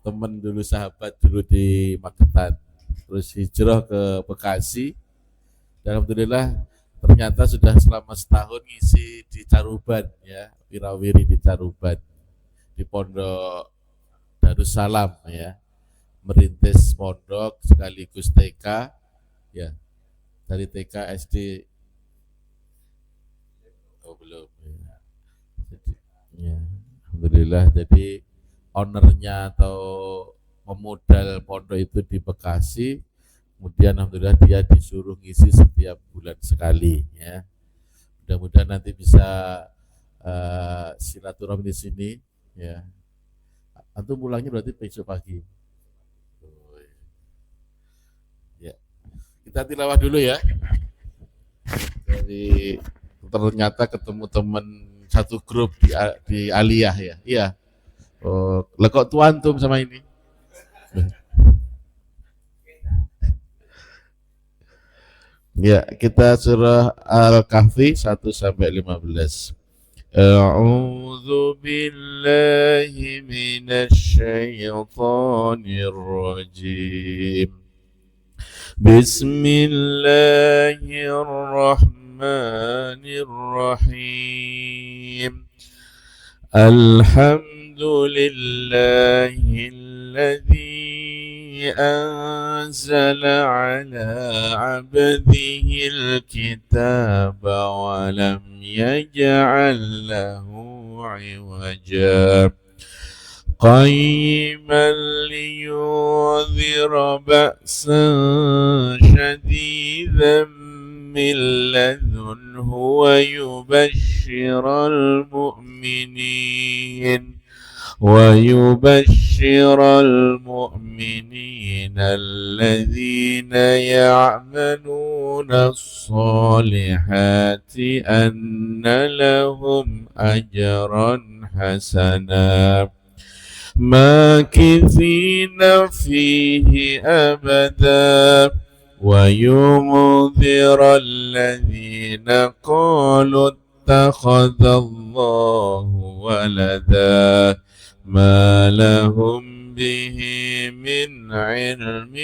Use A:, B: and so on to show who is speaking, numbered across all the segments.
A: teman dulu, sahabat dulu di Magetan, terus hijrah ke Bekasi. Dan alhamdulillah ternyata sudah selama setahun ngisi di Caruban ya, wirawiri di Caruban, di Pondok Darussalam ya, merintis pondok sekaligus TK ya, dari TK SD. Oh belum ya. Jadi, ya, alhamdulillah jadi ownernya atau pemodal pondok itu di Bekasi, kemudian alhamdulillah dia disuruh ngisi setiap bulan sekali ya. Mudah-mudahan nanti bisa silaturahmi di sini ya. Antum pulangnya berarti besok pagi. Ya. Kita tilawah dulu ya. Jadi ternyata ketemu teman satu grup di Aliyah ya. Iya. Oh, lah kok tuan antum sama ini? Ya, kita surah Al-Kahfi 1 sampai 15. A'udzu billahi minasyaitonir rajim. Bismillahirrahmanirrahim. Alhamdulillahilladzi anzala ala abdihi alkitaba wa lam yaj'al lahu 'iwaja قيما لينذر بأسا شديدا من لدنه ويبشر المؤمنين الذين يعملون الصالحات أن لهم أجرا حسنا ماكثين فيه أبدا وينذر الذين قالوا اتخذ الله ولدا ما لهم به من علم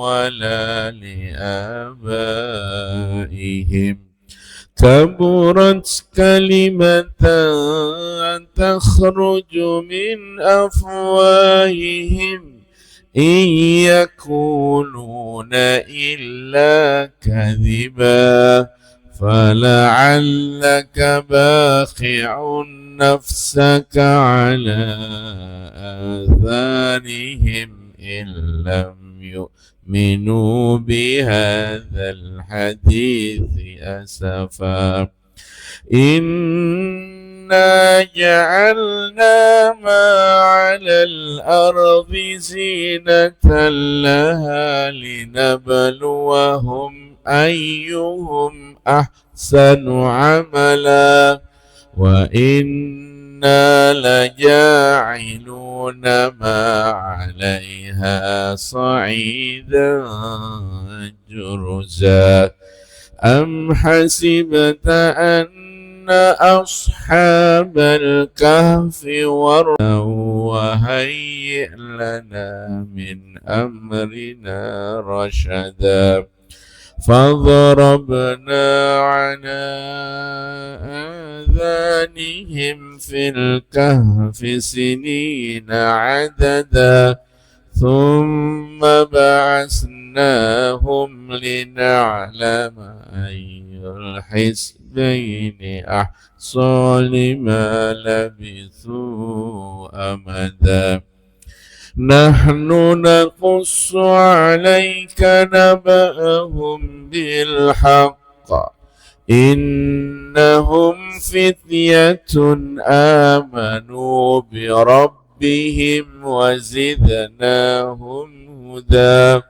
A: ولا لآبائهم كبرت كلمة تخرج من أفواههم إن يقولون إلا كذبا فلعلك باخع نفسك على آثارهم إن لم يؤمنوا بهذا الحديث أسفا إنا جعلنا ما على الأرض زينة لها لنبلوهم أيهم أحسن عملا وإنا لجاعلون ما عليها صعيدا جرزا أم حسبت أن أصحاب الكهف وهيئ لنا من أمرنا رشدا فضربنا على آذانهم في الكهف سنين عددا ثم بعثناهم لنعلم أي الحزبين أحصى لما لبثوا أمدا نحن نقص عليك نبأهم بالحق إنهم فتية آمنوا بربهم وزدناهم هدى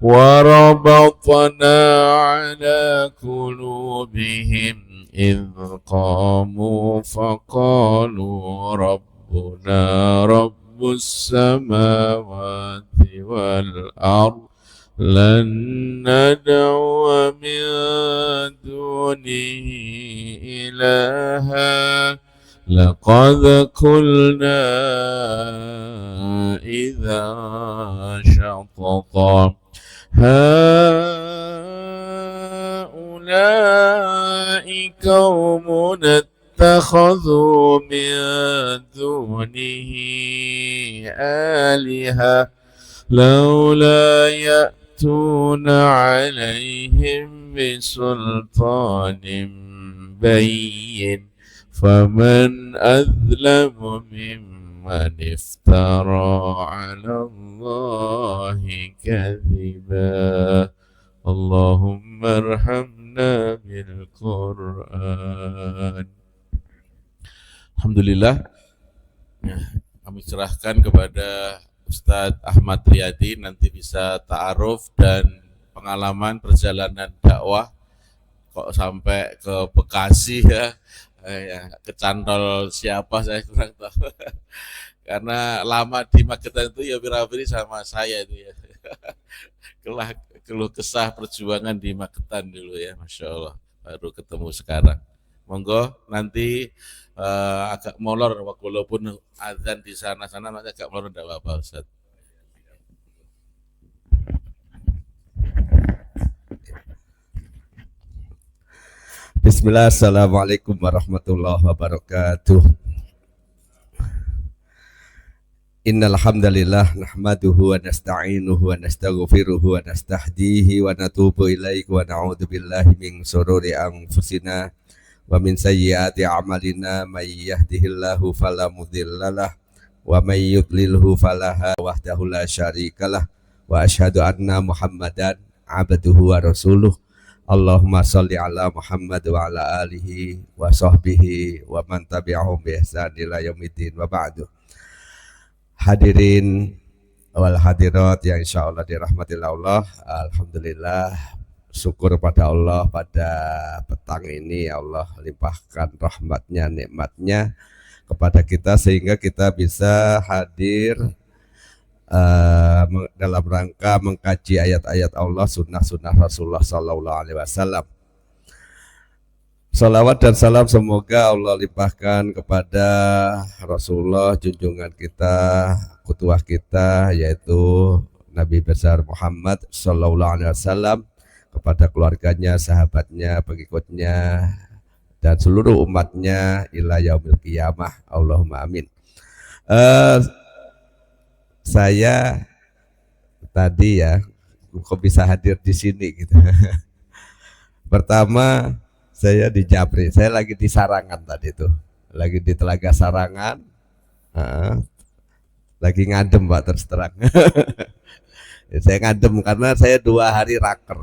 A: وربطنا على قلوبهم إذ قاموا فقالوا ربنا رب السماوات والأرض لن ندعو من دونه إلها لقد قلنا إذا شطط هؤلاء قوم اتخذوا من دونه آلهة لولا يأتون عليهم بسلطان بين فمن أظلم ممن افترى على الله كذبا اللهم ارحمنا بالقرآن. Alhamdulillah, kami serahkan kepada Ustadz Ahmad Riyadi, nanti bisa ta'aruf dan pengalaman perjalanan dakwah kok sampai ke Bekasi ya, kecantol siapa saya kurang tahu karena lama di Magetan itu ya Wirabri sama saya itu ya keluh kesah perjuangan di Magetan dulu ya, Masya Allah, baru ketemu sekarang. Monggo nanti agak molor walaupun azan di sana-sana nanti agak molor tidak apa-apa Ustaz.
B: Bismillah, assalamualaikum warahmatullahi wabarakatuh. Innal hamdalillah nahmaduhu wa nasta'inuhu wa nastaghfiruhu wa nastahdihi wa natubu ilaihi wa na'udzu billahi min shururi anfusina wa min sayyiati a'malina may yahdihillahu fala mudhillalah wa may yudlilhu fala hadiya wahdahu la syarikalah wa asyhadu anna Muhammadan abduhu wa rasuluh. Allahumma sholli ala Muhammad wa ala alihi wa sahbihi wa man tabi'ahum bi ihsan ila yaumiddin wa ba'du. Hadirin wal hadirat yang insyaallah dirahmati Allah, alhamdulillah, syukur pada Allah pada petang ini Allah limpahkan rahmatnya, nikmatnya kepada kita sehingga kita bisa hadir dalam rangka mengkaji ayat-ayat Allah, sunnah-sunnah Rasulullah Sallallahu Alaihi Wasallam. Salawat dan salam semoga Allah limpahkan kepada Rasulullah, junjungan kita, kutuah kita, yaitu Nabi besar Muhammad Sallallahu Alaihi Wasallam, kepada keluarganya, sahabatnya, pengikutnya, dan seluruh umatnya ila yaumil qiyamah. Allahumma amin. Saya tadi ya kok bisa hadir di sini gitu. Pertama saya di Japri, saya lagi di Sarangan tadi tuh, lagi di Telaga Sarangan, lagi ngadem Pak, terus terang. Saya ngadem karena saya 2 hari raker,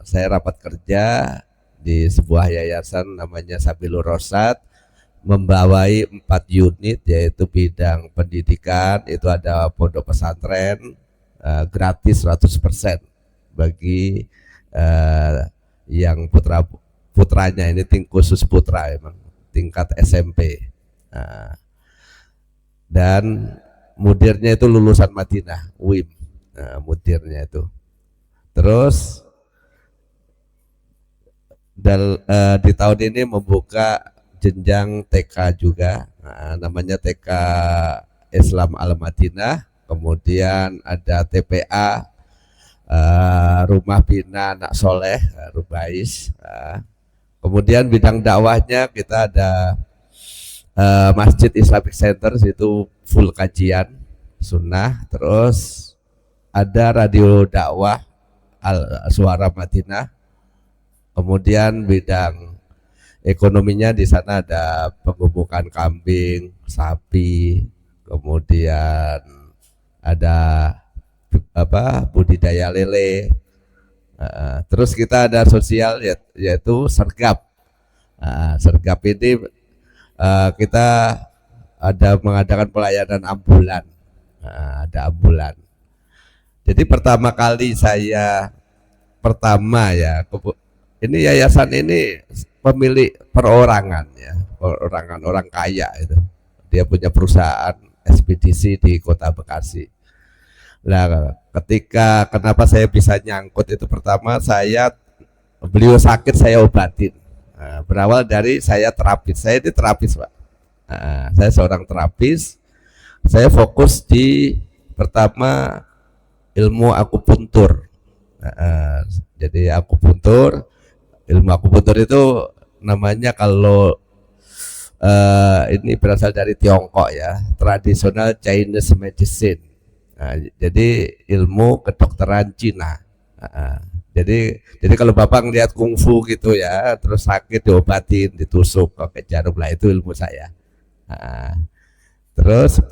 B: saya rapat kerja di sebuah yayasan namanya Sabilur Rosyad, membawai 4 unit, yaitu bidang pendidikan, itu ada pondok pesantren gratis 100% bagi yang putranya ini khusus putra emang tingkat SMP, dan mudirnya itu lulusan Madinah UIM, mudirnya itu. Terus di tahun ini membuka jenjang TK juga, namanya TK Islam Al-Madinah, kemudian ada TPA, Rumah Bina Anak Soleh, Rubais, kemudian bidang dakwahnya kita ada Masjid Islamic Center, itu full kajian sunnah, terus ada radio dakwah Suara Madinah, kemudian bidang ekonominya di sana ada pengubukan kambing, sapi, kemudian ada budidaya lele. Terus kita ada sosial yaitu sergap. Sergap ini kita ada mengadakan pelayanan ambulan, ada ambulan. Jadi pertama kali ini yayasan ini pemilik perorangan ya, perorangan orang kaya itu. Dia punya perusahaan ekspedisi di Kota Bekasi. Nah, kenapa saya bisa nyangkut itu, pertama beliau sakit saya obatin. Nah, berawal dari saya terapis. Saya ini terapis Pak. Nah, saya seorang terapis. Saya fokus di Pertama, ilmu akupuntur. Jadi ilmu akupuntur itu namanya kalau ini berasal dari Tiongkok ya, tradisional Chinese medicine. Jadi ilmu kedokteran Cina. Jadi kalau Bapak ngeliat kungfu gitu ya, terus sakit diobatin, ditusuk pakai jarum, lah itu ilmu saya. Terus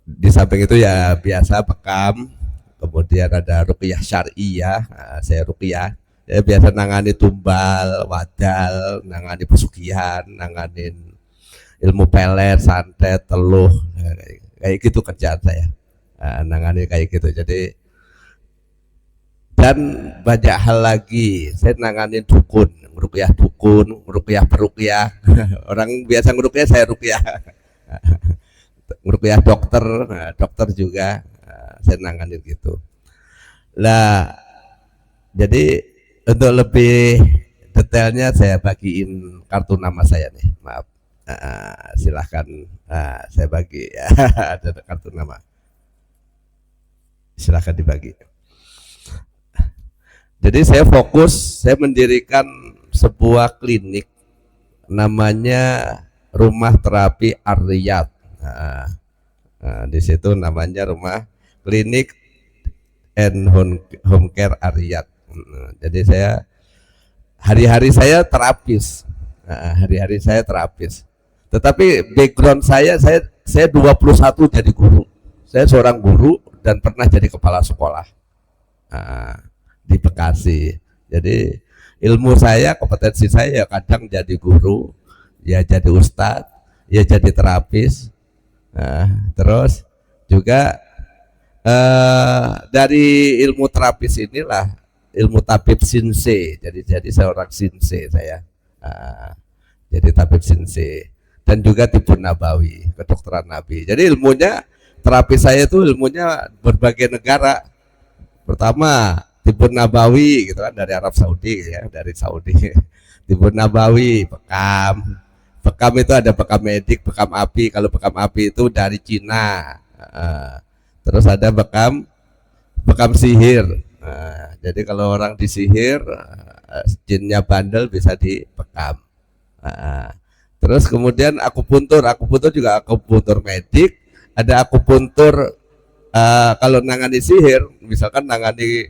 B: di samping itu ya biasa bekam, kemudian ada ruqyah syar'iyah. Saya ruqyah, saya biasa nangani tumbal, wadal, nangani pesugihan, nanganin ilmu pelet, santet, teluh, kayak gitu kerjaan saya. Nangani kayak gitu. Jadi dan banyak hal lagi, saya nanganin dukun, ruqyah peruqyah. Orang biasa ngeruqyah, saya ruqyah. Ngeruqyah dokter juga, saya nanganin gitu. Lah, jadi untuk lebih detailnya saya bagiin kartu nama saya nih, maaf. Silahkan saya bagi ya. Ada kartu nama, silahkan dibagi. Jadi saya fokus, saya mendirikan sebuah klinik namanya Rumah Terapi Ar-Riyad. Di situ namanya Rumah Klinik and Home Care Ar-Riyad. Jadi saya hari-hari saya terapis. Hari-hari saya terapis. Tetapi background saya 21 jadi guru. Saya seorang guru dan pernah jadi kepala sekolah di Bekasi. Jadi ilmu saya, kompetensi saya ya kadang jadi guru, ya jadi ustadz, ya jadi terapis. Terus juga dari ilmu terapis inilah ilmu tabib sinse. Jadi seorang sinse saya. Jadi tabib sinse dan juga tibun nabawi, kedokteran nabi. Jadi ilmunya terapi saya itu ilmunya berbagai negara. Pertama tibun nabawi gitu kan, dari Arab Saudi ya, dari Saudi. Tibun nabawi, bekam itu ada bekam medik, bekam api. Kalau bekam api itu dari Cina. Terus ada bekam sihir. Jadi kalau orang disihir, jinnya bandel bisa dibekam. Terus kemudian akupuntur juga akupuntur medik. Ada akupuntur kalau nangani sihir, misalkan nangani.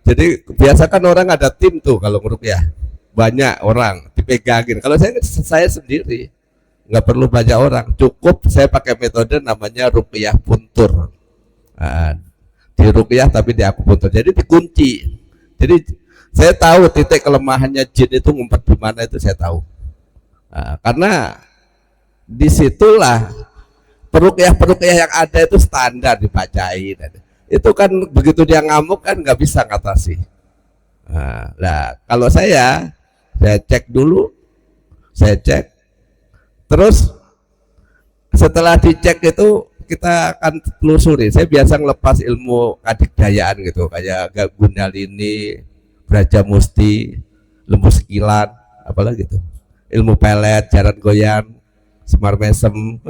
B: Jadi biasa kan orang ada tim tuh kalau ngeruqyah, banyak orang dipegangin. Kalau saya sendiri, nggak perlu banyak orang, cukup saya pakai metode namanya ruqyah puntur. Di ruqyah tapi di akupuntur, jadi dikunci. Jadi saya tahu titik kelemahannya jin itu ngumpet di mana, itu saya tahu. Karena disitulah peruqyah yang ada itu standar dibacain. Itu kan begitu dia ngamuk kan nggak bisa ngatasi. Nah, kalau saya cek dulu, terus setelah dicek itu kita akan telusuri. Saya biasa ngelepas ilmu kadikdayaan gitu, kayak Gundalini, Braja Musti, Lembu Sekilan, apalagi gitu. Ilmu pelet, jaran goyang, semar mesem.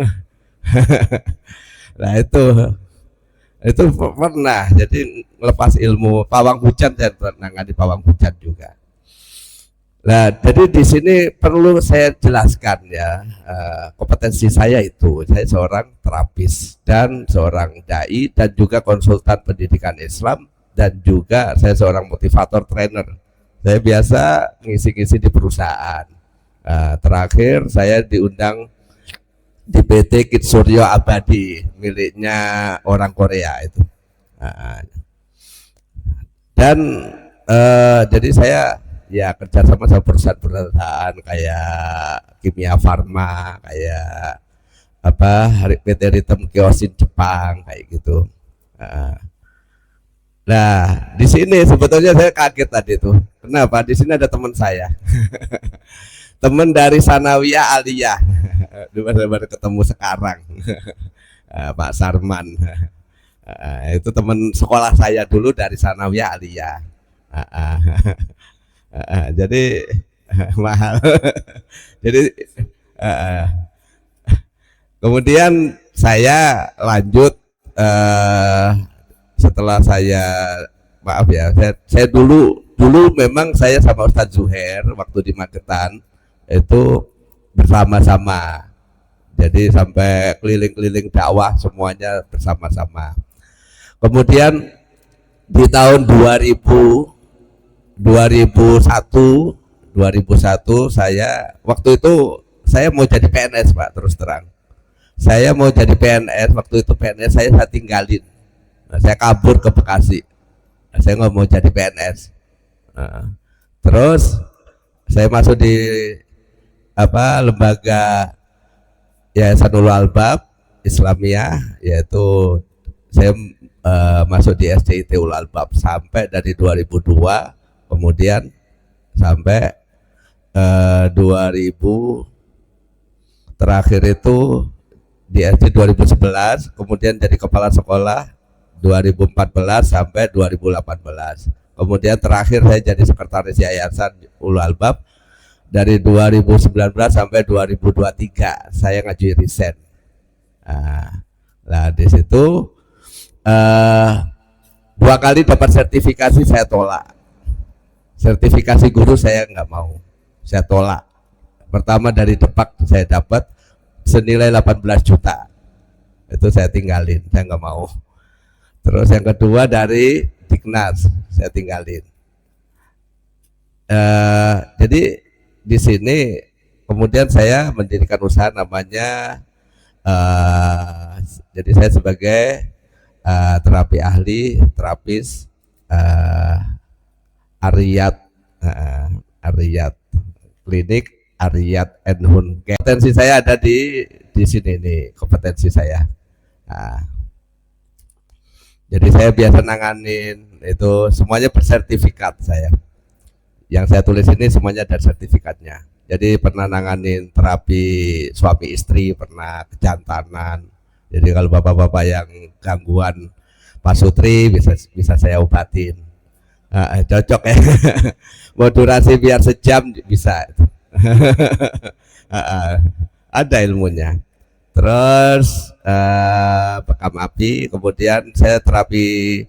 B: Nah itu pernah. Jadi ngelepas ilmu pawang hujan, dan pernah di pawang hujan juga. Nah, jadi di sini perlu saya jelaskan ya, kompetensi saya itu, saya seorang terapis dan seorang dai dan juga konsultan pendidikan Islam, dan juga saya seorang motivator trainer. Saya biasa ngisi-ngisi di perusahaan. Terakhir saya diundang di PT Kitsuryo Abadi, miliknya orang Korea itu. Dan jadi saya ya kerja sama perusahaan kayak Kimia Farma, kayak PT Ritem Kiosin Jepang, kayak gitu. Nah, di sini sebetulnya saya kaget tadi tuh. Kenapa? Di sini ada teman saya. Teman dari Sanawiyah Aliyah. Baru ketemu sekarang. Pak Sarman. Itu teman sekolah saya dulu dari Sanawiyah Aliyah. Jadi mahal. Jadi kemudian saya lanjut eh, setelah saya maaf ya, saya dulu memang saya sama Ustadz Zuhair waktu di Magetan itu bersama-sama. Jadi sampai keliling-keliling dakwah semuanya bersama-sama. Kemudian di tahun 2001 saya waktu itu saya mau jadi PNS Pak, terus terang. Saya mau jadi PNS, waktu itu PNS saya tinggalin. Nah, saya kabur ke Bekasi. Nah, saya nggak mau jadi PNS. Nah, terus saya masuk di lembaga Yayasan Ulul Albab Islamiyah, yaitu saya masuk di SDIT Ulul Albab sampai dari 2002, kemudian sampai 2000 terakhir itu di SD 2011, kemudian jadi kepala sekolah 2014 sampai 2018. Kemudian terakhir saya jadi sekretaris Yayasan Ulul Albab dari 2019 sampai 2023. Saya ngajuin resign. Nah, di situ 2 kali dapat sertifikasi saya tolak. Sertifikasi guru saya nggak mau, saya tolak. Pertama dari Depak saya dapat senilai 18 juta, itu saya tinggalin, saya nggak mau. Terus yang kedua dari Diknas saya tinggalin. Jadi di sini kemudian saya mendirikan usaha namanya, jadi saya sebagai terapi ahli, terapis Ariyat klinik Ariyat Enhun. Kompetensi saya ada di sini nih, kompetensi saya. Nah, jadi saya biasa nanganin itu semuanya bersertifikat saya. Yang saya tulis ini semuanya ada sertifikatnya. Jadi pernah nanganin terapi suami istri, pernah kejantanan. Jadi kalau bapak-bapak yang gangguan pasutri bisa saya obatin. Cocok ya. Mau durasi biar sejam bisa. Ada ilmunya. Terus bekam api, kemudian saya terapi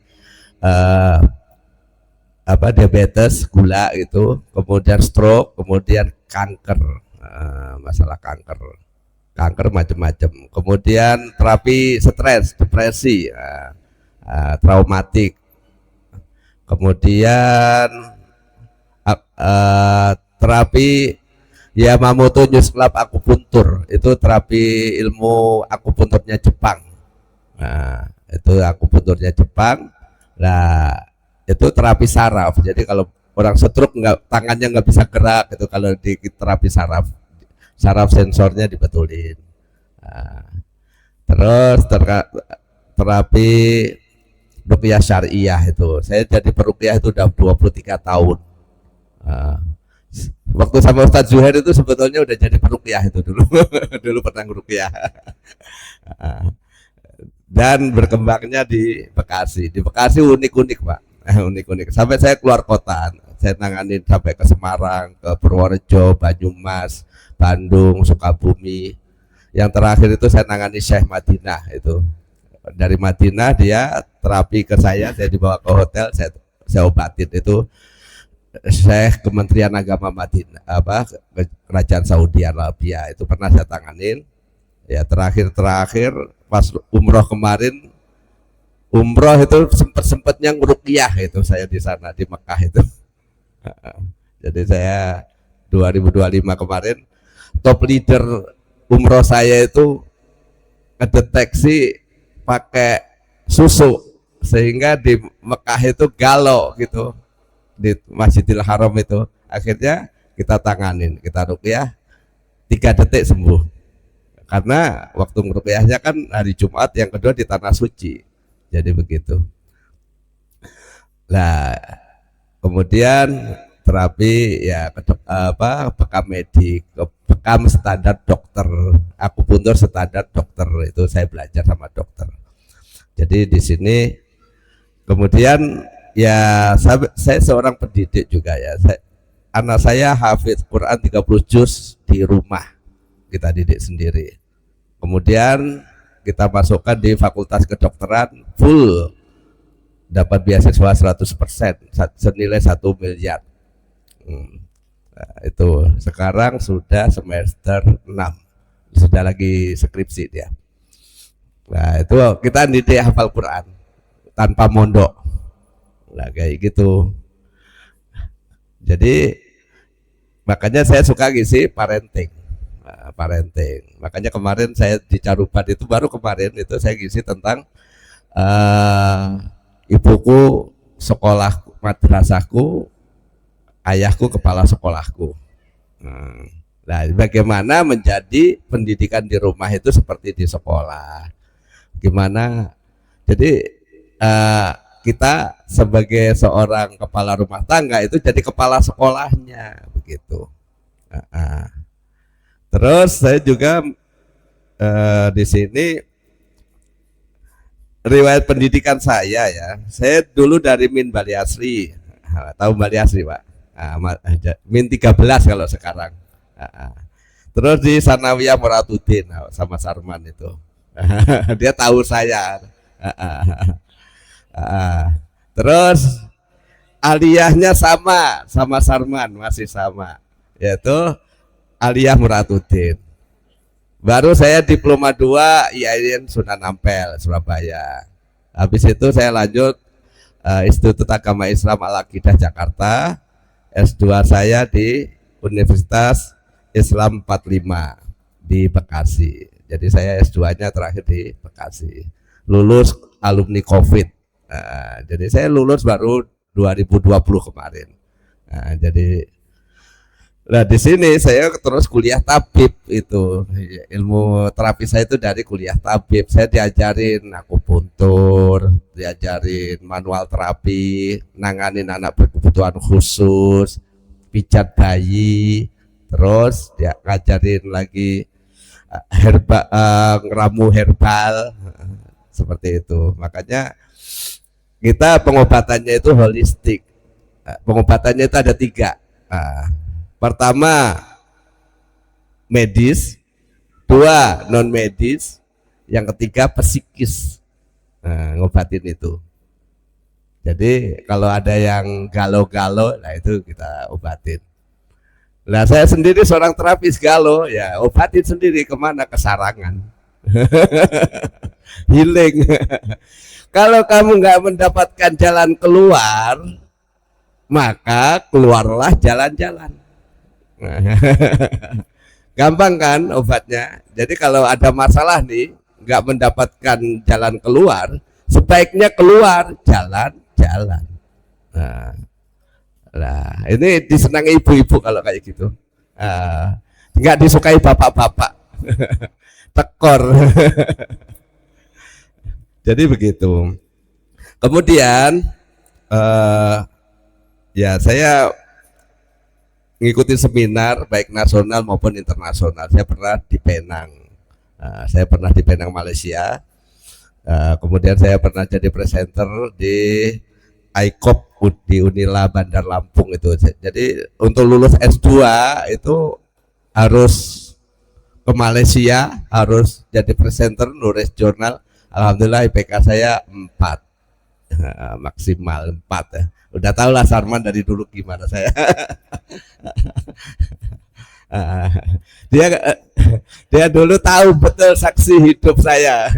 B: diabetes, gula itu, kemudian stroke, kemudian kanker, masalah kanker macam-macam. Kemudian terapi stres, depresi, traumatik. Kemudian terapi Yamamoto News Club akupuntur, itu terapi ilmu akupunturnya Jepang. Nah, itu akupunturnya Jepang. Nah, itu terapi saraf. Jadi kalau orang stroke tangannya nggak bisa gerak, itu kalau di terapi saraf sensornya dibetulin. Nah, terus terapi ruqyah syariah itu. Saya jadi peruqyah itu udah 23 tahun. Waktu sama Ustadz Zuhair itu sebetulnya udah jadi peruqyah itu dulu. Dulu pernah ngeruqyah. Dan berkembangnya di Bekasi. Di Bekasi unik-unik Pak. Unik-unik. Sampai saya keluar kota. Saya nanganin sampai ke Semarang, ke Purworejo, Banyumas, Bandung, Sukabumi. Yang terakhir itu saya nangani Syekh Madinah itu. Dari Madinah dia terapi ke saya dibawa ke hotel, saya obatin itu. Syekh Kementerian Agama Madinah, Kerajaan Saudi Arabia itu pernah saya tanganin. Ya terakhir pas umroh kemarin, umroh itu sempetnya ngeruqyah itu saya di sana di Mekah itu. Jadi saya 2025 kemarin top leader umroh saya itu ngedeteksi pakai susu sehingga di Mekah itu galau gitu. Di Masjidil Haram itu akhirnya kita tanganin, kita ruqyah 3 detik sembuh, karena waktu ruqyahnya kan hari Jumat, yang kedua di tanah suci, jadi begitu. Nah kemudian terapi ya bekam medik, bekam standar dokter, akupuntur standar dokter, itu saya belajar sama dokter. Jadi di sini kemudian ya saya seorang pendidik juga ya. Anak saya hafidz Quran 30 juz di rumah, kita didik sendiri. Kemudian kita masukkan di Fakultas Kedokteran, full dapat beasiswa 100% senilai 1 miliar. Nah, itu sekarang sudah semester 6, sudah lagi skripsi dia. Nah itu kita didik hafal Quran tanpa mondok. Nah kayak gitu. Jadi makanya saya suka ngisi parenting. Nah, parenting. Makanya kemarin saya di Caruban itu, baru kemarin itu saya ngisi tentang ibuku sekolah madrasahku, ayahku kepala sekolahku. Nah, bagaimana menjadi pendidikan di rumah itu seperti di sekolah? Gimana? Jadi kita sebagai seorang kepala rumah tangga itu jadi kepala sekolahnya begitu. Terus saya juga di sini riwayat pendidikan saya ya. Saya dulu dari Min Bali Asri. Tahu Bali Asri, Pak? Min 13 kalau sekarang. Terus di Sanawiyah Muratudin sama Sarman itu. Dia tahu saya. Terus aliyahnya sama Sarman, masih sama, yaitu Aliyah Muratudin. Baru saya diploma 2 IAIN Sunan Ampel Surabaya. Habis itu saya lanjut Institut Agama Islam Al-Aqidah Jakarta. S2 saya di Universitas Islam 45 di Bekasi. Jadi saya S2-nya terakhir di Bekasi. Lulus alumni COVID. Jadi saya lulus baru 2020 kemarin. Nah, di sini saya terus kuliah tabib itu. Ilmu terapi saya itu dari kuliah tabib. Saya diajarin akupuntur, diajarin manual terapi, nanganin anak berkebutuhan khusus, pijat bayi, terus dia ngajarin lagi ngeramu herbal seperti itu. Makanya kita pengobatannya itu holistik. Pengobatannya itu ada 3. Pertama medis, 2 non medis, yang ketiga psikis. Ngobatin itu. Jadi kalau ada yang galau-galau, nah itu kita obatin. Nah saya sendiri seorang terapis galau, ya obatin sendiri kemana, ke Sarangan. Healing. Kalau kamu nggak mendapatkan jalan keluar, maka keluarlah jalan-jalan. Gampang kan obatnya. Jadi kalau ada masalah nih, nggak mendapatkan jalan keluar, sebaiknya keluar jalan-jalan. Nah, ini disenangi ibu-ibu kalau kayak gitu. Nggak disukai bapak-bapak. Tekor. Jadi begitu. Kemudian ya saya ngikuti seminar baik nasional maupun internasional. Saya pernah di Penang. Saya pernah di Penang, Malaysia. Kemudian saya pernah jadi presenter di ICOP di Unila Bandar Lampung itu. Jadi untuk lulus S2 itu harus ke Malaysia, harus jadi presenter, nulis jurnal. Alhamdulillah IPK saya 4. Maksimal 4 ya. Udah tau lah Sarman dari dulu gimana saya. Dia dulu tahu betul saksi hidup saya.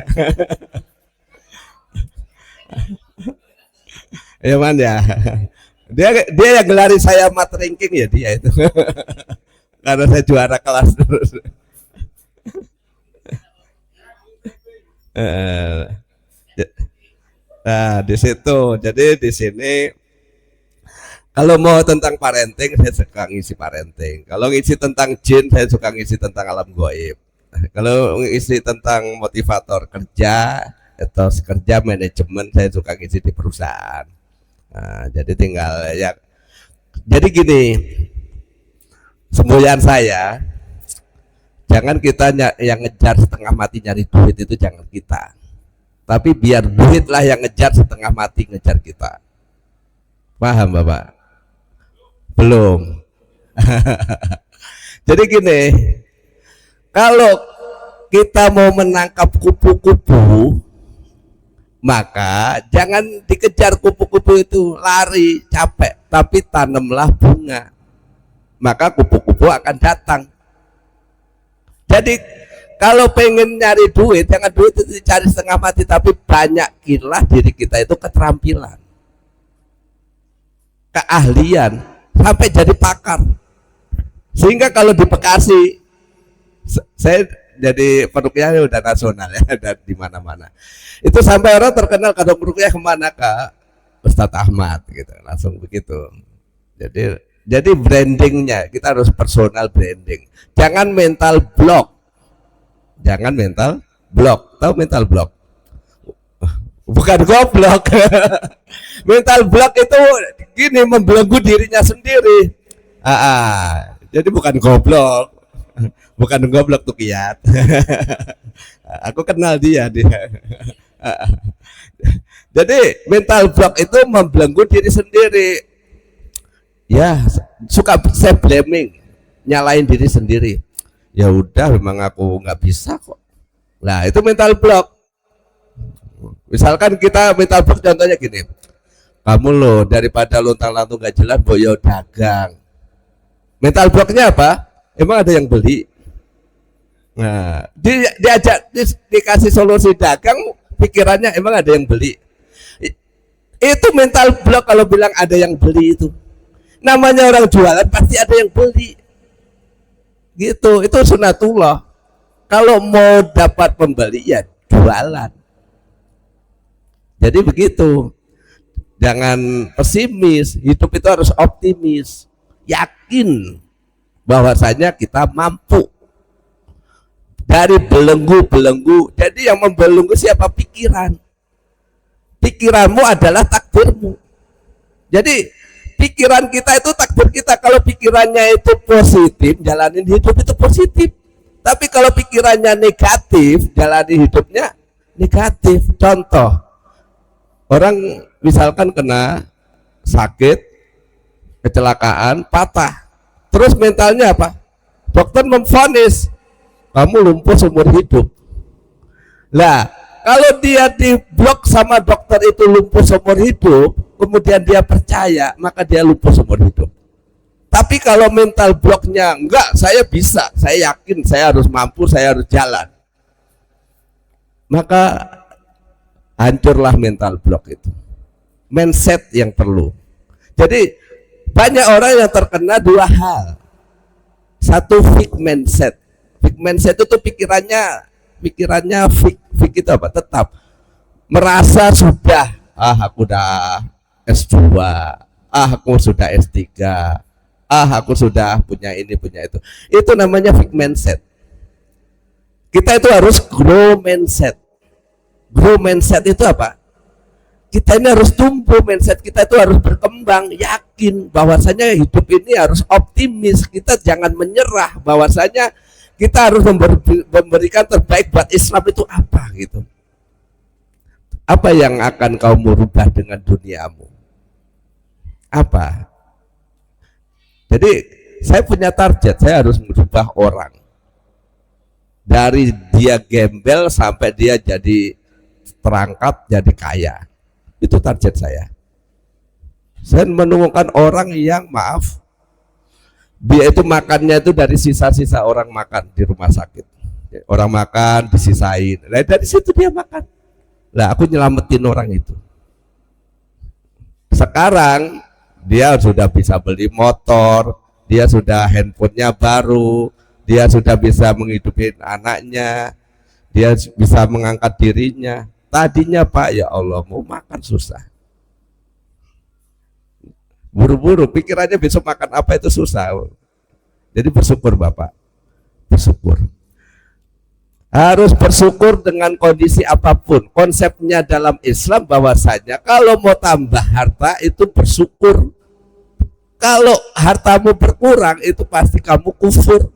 B: Ya man ya. Dia yang gelari saya mat ranking ya dia itu. Karena saya juara kelas terus. Nah, di situ. Jadi di sini kalau mau tentang parenting, saya suka ngisi parenting. Kalau ngisi tentang jin, saya suka ngisi tentang alam gaib. Kalau ngisi tentang motivator kerja atau kerja manajemen, saya suka ngisi di perusahaan. Nah, jadi tinggal ya. Jadi gini, semboyan saya, jangan kita yang ngejar setengah mati nyari duit, itu jangan kita. Tapi biar duitlah yang ngejar setengah mati ngejar kita. Paham Bapak? Belum. Jadi gini, kalau kita mau menangkap kupu-kupu, maka jangan dikejar kupu-kupu itu, lari capek, tapi tanamlah bunga, maka kupu-kupu akan datang. Jadi kalau pengen nyari duit, jangan duit itu dicari setengah mati, tapi banyakilah diri kita itu keterampilan, keahlian, sampai jadi pakar. Sehingga kalau di Bekasi, saya jadi peruqyah udah nasional ya, dan di mana-mana. Itu sampai orang terkenal kalau peruqyah kemana, ke Ustadz Ahmad gitu, langsung begitu. Jadi brandingnya kita harus personal branding. Jangan mental block. Jangan mental block. Tahu mental block? Bukan goblok. Mental block itu gini, membelenggu dirinya sendiri. Jadi bukan goblok. Bukan goblok tuh Kiat. Aku kenal dia. Jadi mental block itu membelenggu diri sendiri. Ya, suka self blaming, nyalain diri sendiri. Ya udah, memang aku nggak bisa kok. Nah, itu mental block. Misalkan kita mental block contohnya gini. Kamu loh, daripada lontang-lantung gak jelas, boyo dagang. Mental blocknya apa? Emang ada yang beli? Nah, dikasih solusi dagang, pikirannya emang ada yang beli. Itu mental block kalau bilang ada yang beli itu. Namanya orang jualan pasti ada yang beli. Gitu, itu sunatullah. Kalau mau dapat pembeli ya jualan. Jadi begitu. Jangan pesimis, hidup itu harus optimis. Yakin bahwasanya kita mampu. Dari belenggu-belenggu. Jadi yang membelenggu siapa? Pikiran. Pikiranmu adalah takdirmu. Jadi pikiran kita itu takdir kita. Kalau pikirannya itu positif, jalanin hidup itu positif. Tapi kalau pikirannya negatif, jalani hidupnya negatif. Contoh, orang misalkan kena sakit, kecelakaan, patah. Terus mentalnya apa? Dokter memvonis kamu lumpuh seumur hidup. Lah, kalau dia diblok sama dokter itu lumpuh seumur hidup, kemudian dia percaya, maka dia lumpuh seumur hidup. Tapi kalau mental blocknya enggak, saya bisa, saya yakin, saya harus mampu, saya harus jalan, maka hancurlah mental block itu. Mindset yang perlu. Jadi banyak orang yang terkena dua hal. Satu, fixed mindset. Fixed mindset itu pikirannya fix itu apa? Tetap merasa sudah, aku udah S2, aku sudah S3, aku sudah punya ini, punya itu. Itu namanya fixed mindset. Kita itu harus grow mindset. Grow mindset itu apa? Kita ini harus tumbuh, mindset kita itu harus berkembang, yakin bahwasanya hidup ini harus optimis. Kita jangan menyerah, bahwasanya kita harus memberikan terbaik buat Islam itu apa gitu. Apa yang akan kau merubah dengan duniamu? Apa? Jadi saya punya target, saya harus merubah orang. Dari dia gembel sampai dia jadi terangkat, jadi kaya. Itu target saya. Saya menemukan orang yang maaf, dia itu makannya itu dari sisa-sisa orang makan di rumah sakit. Orang makan disisain. Nah, dari situ dia makan. Nah, aku nyelamatin orang itu. Sekarang dia sudah bisa beli motor, dia sudah handphonenya baru, dia sudah bisa menghidupi anaknya, dia bisa mengangkat dirinya. Tadinya Pak, ya Allah, mau makan susah. Buru-buru, pikirannya besok makan apa itu susah. Jadi bersyukur Bapak, bersyukur. Harus bersyukur dengan kondisi apapun. Konsepnya dalam Islam bahwasanya kalau mau tambah harta itu bersyukur. Kalau hartamu berkurang itu pasti kamu kufur.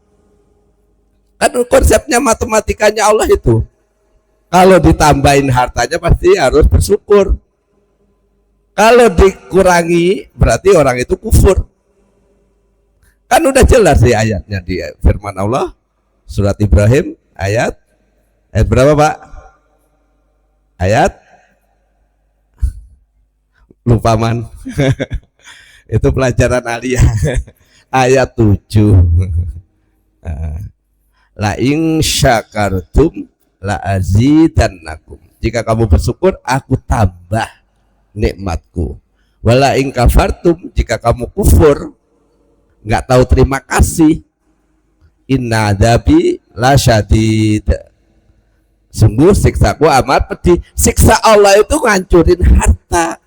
B: Kan konsepnya matematikanya Allah itu. Kalau ditambahin hartanya pasti harus bersyukur. Kalau dikurangi berarti orang itu kufur. Kan udah jelas di ayatnya, di firman Allah surat Ibrahim ayat Ayat berapa Pak? Ayat lupa man. Itu pelajaran aliyah. Ayat 7. La in syakartum la azidannakum. Jika kamu bersyukur, aku tambah nikmatku. Wala in kafartum, jika kamu kufur, nggak tahu terima kasih, inna adzabi lasyadid. Sungguh siksaku amat pedih. Siksa Allah itu ngancurin harta.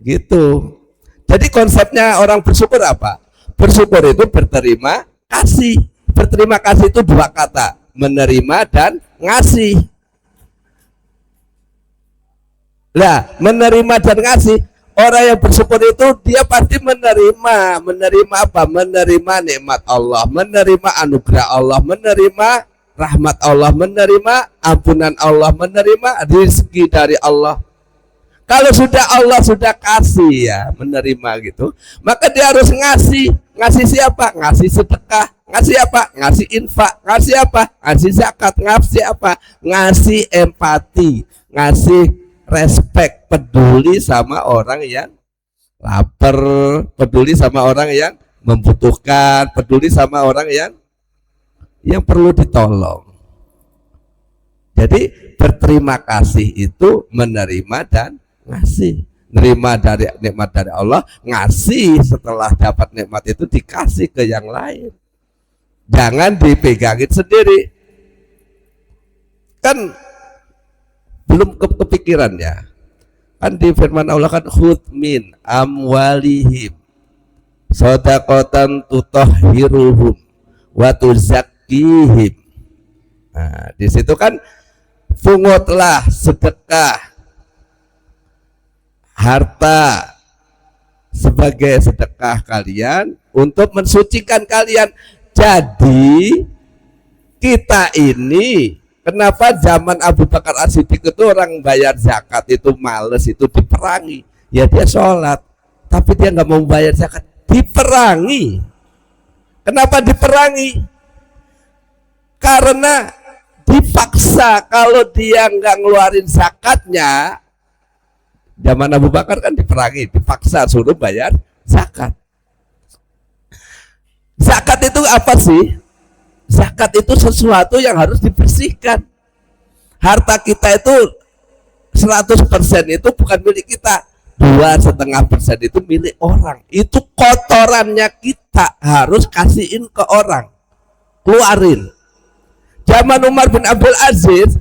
B: Gitu. Jadi konsepnya orang bersyukur apa? Bersyukur itu berterima kasih. Berterima kasih itu dua kata, menerima dan ngasih. Nah, menerima dan ngasih, orang yang bersyukur itu dia pasti menerima. Menerima apa? Menerima nikmat Allah, menerima anugerah Allah, menerima rahmat Allah, menerima ampunan Allah, menerima rezeki dari Allah. Kalau sudah Allah sudah kasih ya, menerima gitu, maka dia harus ngasih. Ngasih siapa? Ngasih sedekah. Ngasih apa? Ngasih infak. Ngasih apa? Ngasih zakat. Ngasih apa? Ngasih empati. Ngasih respect, peduli sama orang yang lapar, peduli sama orang yang membutuhkan, peduli sama orang yang perlu ditolong. Jadi berterima kasih itu menerima dan ngasih. Nerima dari nikmat dari Allah, ngasih setelah dapat nikmat itu dikasih ke yang lain. Jangan dipegangin sendiri. Kan belum kepikiran ya. Kan di firman Allah kan khudh min amwalihim shadaqatan tutahhiruhum wa tuzakkihim. Nah, di situ kan pungutlah sedekah harta sebagai sedekah kalian untuk mensucikan kalian. Jadi kita ini kenapa zaman Abu Bakar As-Siddiq itu orang bayar zakat itu males, itu diperangi. Ya dia sholat, tapi dia nggak mau bayar zakat, diperangi. Kenapa diperangi? Karena dipaksa. Kalau dia nggak ngeluarin zakatnya, zaman Abu Bakar kan diperangi, dipaksa suruh bayar zakat. Zakat itu apa sih? Zakat itu sesuatu yang harus dibersihkan. Harta kita itu 100% itu bukan milik kita, 2,5% itu milik orang. Itu kotorannya kita harus kasihin ke orang, keluarin. Zaman Umar bin Abdul Aziz,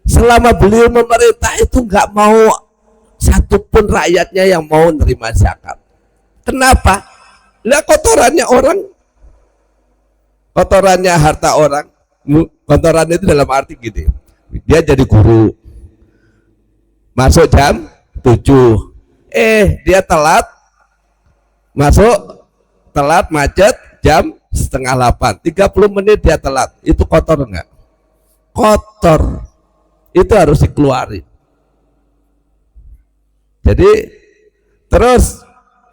B: selama beliau memerintah itu nggak mau satupun rakyatnya yang mau nerima zakat. Kenapa? Lah kotorannya orang, kotorannya harta orang. Kotoran itu dalam arti gini, dia jadi guru, masuk jam 7, dia telat, masuk telat macet jam setengah 8, 30 menit dia telat. Itu kotor enggak? Kotor. Itu harus dikeluarin. Jadi terus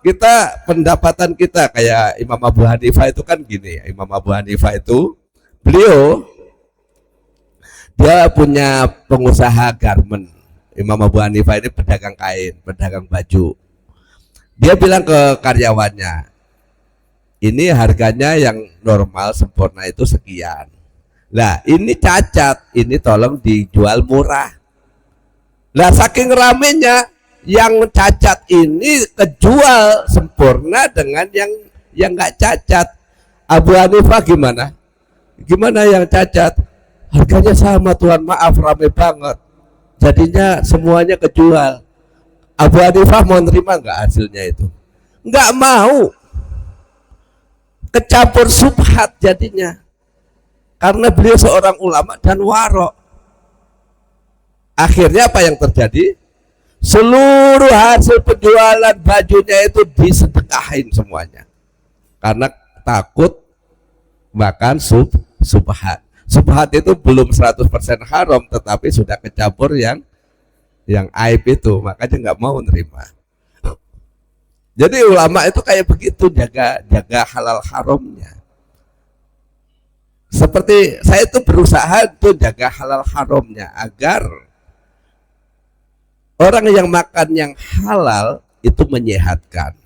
B: kita, pendapatan kita kayak Imam Abu Hanifah itu kan gini ya. Imam Abu Hanifah itu beliau dia punya pengusaha garment. Imam Abu Hanifah ini pedagang kain, pedagang baju. Dia bilang ke karyawannya, ini harganya yang normal sempurna itu sekian. Lah ini cacat, ini tolong dijual murah. Lah saking ramenya, yang cacat ini kejual sempurna dengan yang nggak cacat. Abu Hanifah gimana? Gimana yang cacat? Harganya sama Tuhan, maaf rame banget. Jadinya semuanya kejual. Abu Hanifah mau nerima nggak hasilnya itu? Nggak mau. Kecampur subhat jadinya. Karena beliau seorang ulama dan warok. Akhirnya apa yang terjadi? Seluruh hasil penjualan bajunya itu disedekahin semuanya. Karena takut makan subhat. Subhat itu belum 100% haram, tetapi sudah kecampur yang aib itu, makanya nggak mau nerima. Jadi ulama itu kayak begitu, jaga halal haramnya. Seperti saya itu berusaha tuh jaga halal haramnya agar orang yang makan yang halal itu menyehatkan.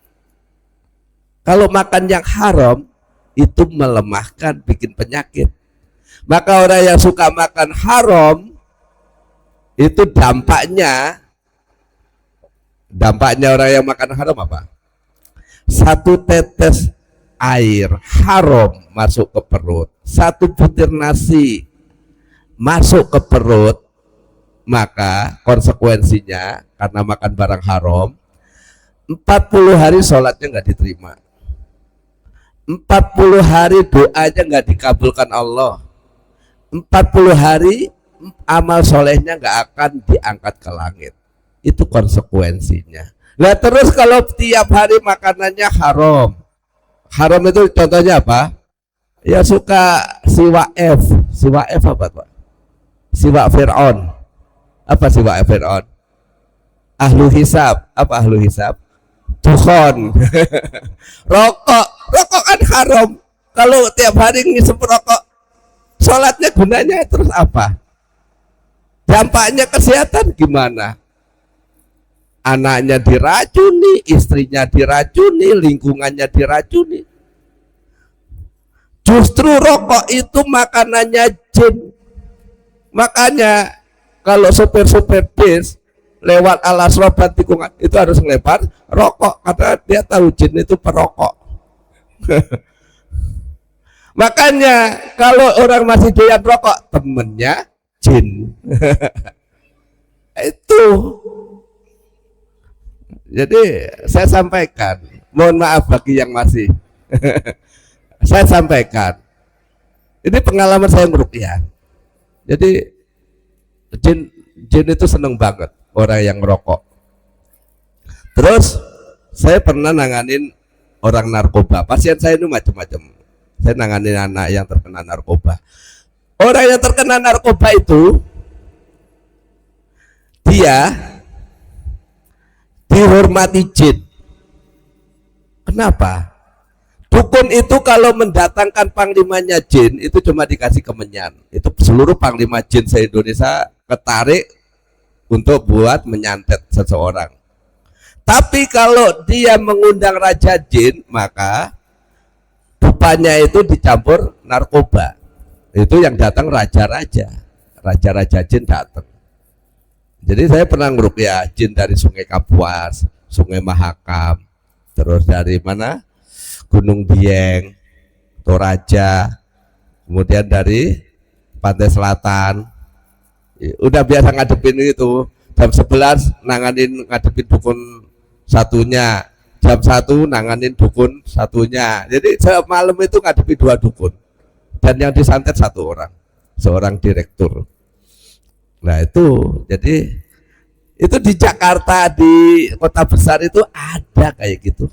B: Kalau makan yang haram itu melemahkan, bikin penyakit. Maka orang yang suka makan haram itu dampaknya orang yang makan haram apa? Satu tetes air haram masuk ke perut, satu butir nasi masuk ke perut, maka konsekuensinya karena makan barang haram 40 hari sholatnya nggak diterima, 40 hari doanya nggak dikabulkan Allah, 40 hari amal solehnya nggak akan diangkat ke langit. Itu konsekuensinya. Nah terus kalau tiap hari makanannya haram, haram itu contohnya apa? Ya suka siwak F apa Pak? Siwak Fir'aun. Apa siwak Fir'aun? Ahlu hisab. Apa ahlu hisab? Dukhon. Rokok kan haram. Kalau tiap hari ngisep rokok, sholatnya gunanya terus apa? Dampaknya kesehatan gimana? Anaknya diracuni, istrinya diracuni, lingkungannya diracuni. Justru rokok itu makanannya jin. Makanya kalau sopir-sopir bis lewat alas roban tikungan itu harus ngelempar rokok karena dia tahu jin itu perokok. Makanya kalau orang masih doyan rokok, temennya jin. Itu. Jadi saya sampaikan, mohon maaf bagi yang masih saya sampaikan, ini pengalaman saya ngeruqyah. Jadi jin itu seneng banget orang yang merokok. Terus saya pernah nanganin orang narkoba, pasien saya itu macam-macam. Saya nanganin anak yang terkena narkoba. Orang yang terkena narkoba itu dia dihormati jin. Kenapa? Dukun itu kalau mendatangkan panglimanya jin itu cuma dikasih kemenyan. Itu seluruh panglima jin se-Indonesia ketarik untuk buat menyantet seseorang. Tapi kalau dia mengundang raja jin, maka dupanya itu dicampur narkoba. Itu yang datang raja-raja jin datang. Jadi saya pernah ngeruqyah jin dari Sungai Kapuas, Sungai Mahakam, terus dari mana? Gunung Dieng, Toraja, kemudian dari Pantai Selatan. Udah biasa ngadepin itu. Jam 11 nanganin ngadepin dukun satunya, jam 1 nanganin dukun satunya. Jadi malam itu ngadepi 2 dukun. Dan yang disantet 1 orang, seorang direktur. Nah itu, jadi itu di Jakarta, di kota besar itu ada kayak gitu.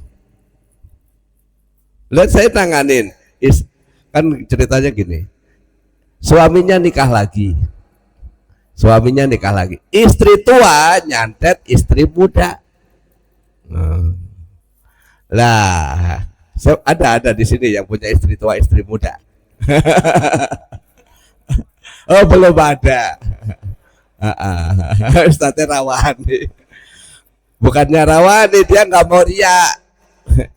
B: Lihat saya nanganin, kan ceritanya gini, suaminya nikah lagi, istri tua nyantet istri muda. Lah, ada di sini yang punya istri tua, istri muda. Oh belum ada. Ustadznya rawani, bukannya rawani, dia nggak mau riak.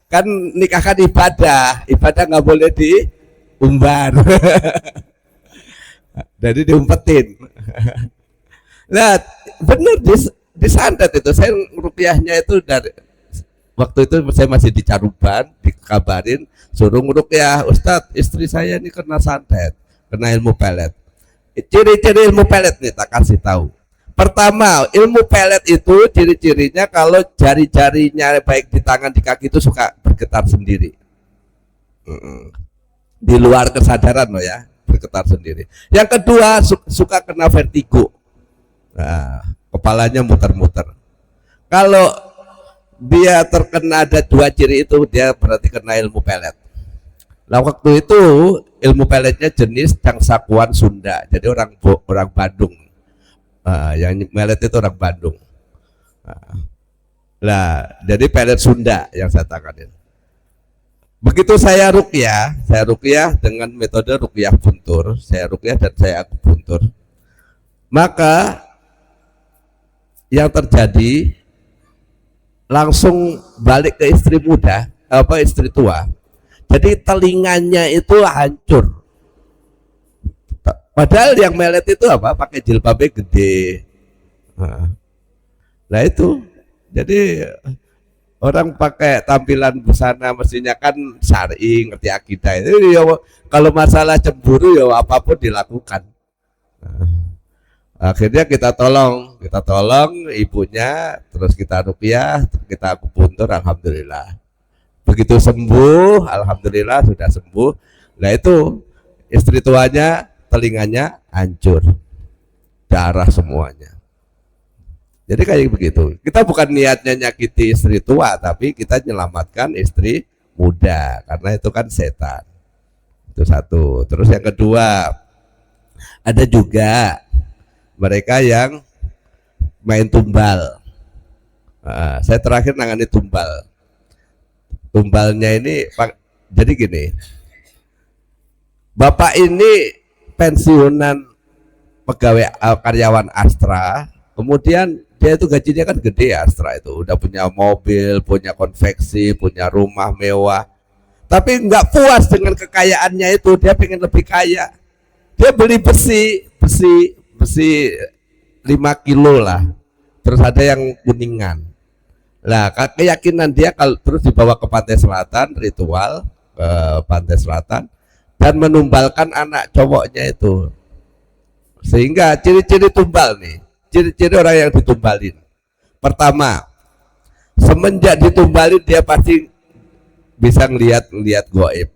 B: Kan nikah kan ibadah nggak boleh diumbar. Jadi diumpetin. Nah bener disantet itu. Saya ruqyahnya itu dari waktu itu saya masih di Caruban, dikabarin suruh ngeruqyah, Ustadz istri saya ini kena santet, kena ilmu pelet. Ciri-ciri ilmu pelet nih tak kasih tahu. Pertama, ilmu pelet itu ciri-cirinya kalau jari-jarinya baik di tangan di kaki itu suka bergetar sendiri. Di luar kesadaran loh ya, bergetar sendiri. Yang kedua suka kena vertigo. Nah, kepalanya muter-muter. Kalau dia terkena ada 2 ciri itu, dia berarti kena ilmu pelet. Nah waktu itu ilmu peletnya jenis cangsakuan Sunda, jadi orang Bandung. Yang melet itu orang Bandung. Nah jadi pelet Sunda yang saya tanganin. Begitu saya ruqyah dengan metode ruqyah puntur, saya ruqyah dan saya akupuntur. Maka yang terjadi langsung balik ke istri muda, istri tua. Jadi telinganya itu hancur. Padahal yang melet itu pakai jilbabnya gede. Nah itu, jadi orang pakai tampilan busana mestinya kan syar'i, ngerti akidah itu ya, kalau masalah cemburu ya apapun dilakukan. Akhirnya kita tolong ibunya, terus kita ruqyah, kita akupuntur, alhamdulillah. Begitu sembuh, alhamdulillah sudah sembuh. Nah itu istri tuanya telinganya hancur, darah semuanya. Jadi kayak begitu. Kita bukan niatnya nyakiti istri tua, tapi kita menyelamatkan istri muda, karena itu kan setan. Itu satu. Terus yang kedua, ada juga mereka yang main tumbal. Saya terakhir nangani tumbal. Tumbalnya ini, jadi gini, bapak ini pensiunan pegawai karyawan Astra, kemudian dia itu gajinya kan gede ya, Astra itu udah punya mobil, punya konveksi, punya rumah mewah, tapi nggak puas dengan kekayaannya itu, dia pengen lebih kaya. Dia beli besi 5 kilo lah, terus ada yang kuningan. Nah keyakinan dia kalau terus dibawa ke pantai selatan, ritual ke pantai selatan, dan menumbalkan anak cowoknya itu. Sehingga ciri-ciri tumbal nih, ciri-ciri orang yang ditumbalin. Pertama, semenjak ditumbalin dia pasti bisa ngelihat gaib.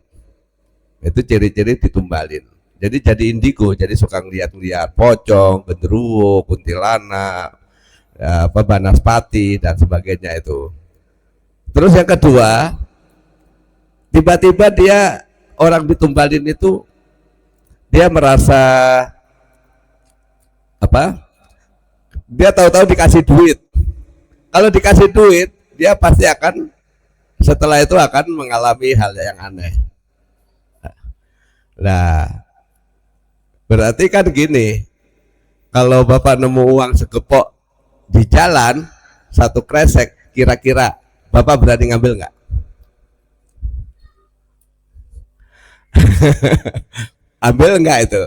B: Itu ciri-ciri ditumbalin. Jadi indigo, jadi suka ngelihat pocong, genderuwo, kuntilanak, banaspati dan sebagainya itu. Terus yang kedua, tiba-tiba dia orang ditumbalin itu dia merasa dia tahu-tahu dikasih duit. Kalau dikasih duit, dia pasti akan setelah itu akan mengalami hal yang aneh. Nah, berarti kan gini, kalau bapak nemu uang segepok di jalan, 1 kresek, kira-kira bapak berani ngambil nggak? Ambil nggak itu?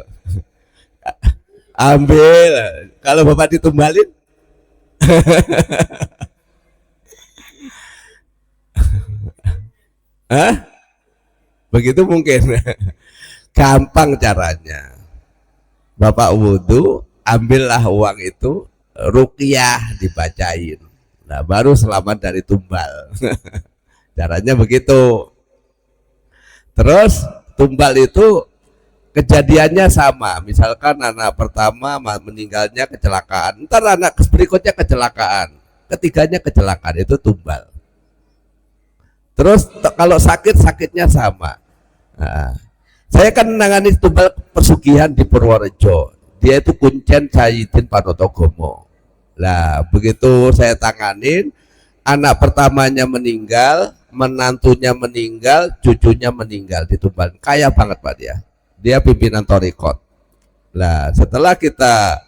B: Ambil. Kalau bapak ditumbalin, begitu mungkin. Gampang caranya. Bapak wudhu, ambillah uang itu, ruqyah dibacain. Nah baru selamat dari tumbal. Caranya begitu. Terus tumbal itu kejadiannya sama, misalkan anak pertama meninggalnya kecelakaan, ntar anak berikutnya kecelakaan, ketiganya kecelakaan, itu tumbal. Terus kalau sakitnya sama. Nah, saya kan menangani tumbal pesugihan di Purworejo, dia itu Kuncen Sayyidin Panotogomo. Nah begitu saya tanganin, anak pertamanya meninggal, menantunya meninggal, cucunya meninggal, ditumbal. Kaya banget Pak dia pimpinan Torikot. Nah setelah kita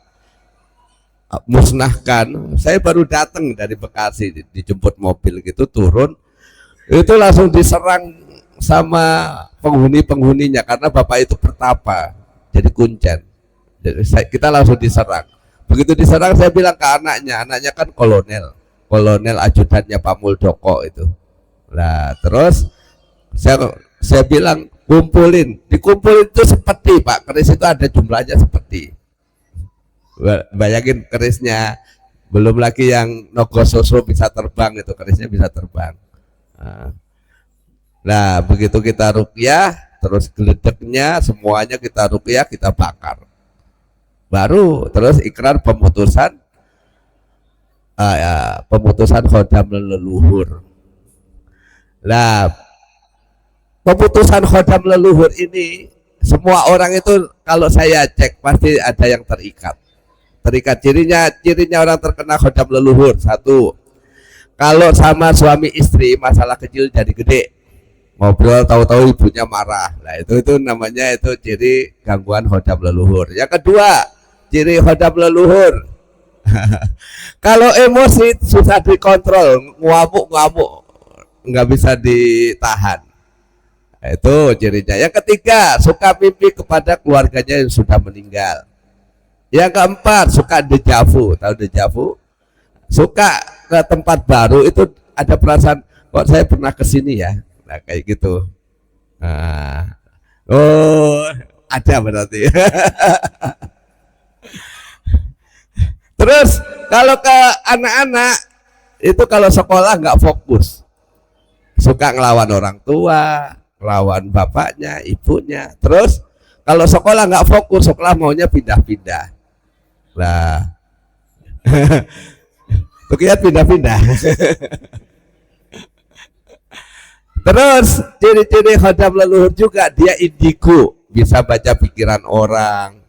B: musnahkan, saya baru datang dari Bekasi, dijemput mobil gitu, turun, itu langsung diserang sama penghuninya, karena bapak itu pertapa jadi kuncen. Jadi kita langsung diserang. Begitu diserang, saya bilang ke anaknya kan kolonel ajudannya Pak Muldoko itu. Nah terus saya bilang dikumpulin itu seperti Pak, keris itu ada jumlahnya seperti, bayangin kerisnya, belum lagi yang nogososo bisa terbang, itu kerisnya bisa terbang. Nah begitu kita ruqyah, terus geledeknya semuanya kita ruqyah, kita bakar, baru terus ikrar pemutusan khodam leluhur. Nah pemutusan khodam leluhur ini, semua orang itu kalau saya cek pasti ada yang terikat. Cirinya orang terkena khodam leluhur, 1, kalau sama suami istri masalah kecil jadi gede. ngobrol tahu-tahu ibunya marah. Nah, itu namanya itu ciri gangguan khodam leluhur. Yang kedua, ciri khodam leluhur. Kalau emosi susah dikontrol, ngamuk-ngamuk, nggak bisa ditahan. Nah, itu cirinya. Yang ketiga, suka mimpi kepada keluarganya yang sudah meninggal. Yang keempat, suka dejavu. Tahu dejavu? Suka ke tempat baru itu ada perasaan, kok saya pernah kesini ya. Nah, kayak gitu. Nah, oh, ada berarti. Terus kalau ke anak-anak itu kalau sekolah nggak fokus, suka ngelawan orang tua, ngelawan bapaknya, ibunya. Terus kalau sekolah nggak fokus, sekolah maunya pindah-pindah. Nah, tuh lihat pindah-pindah. Terus ciri-ciri khodam leluhur juga, dia indigo, bisa baca pikiran orang.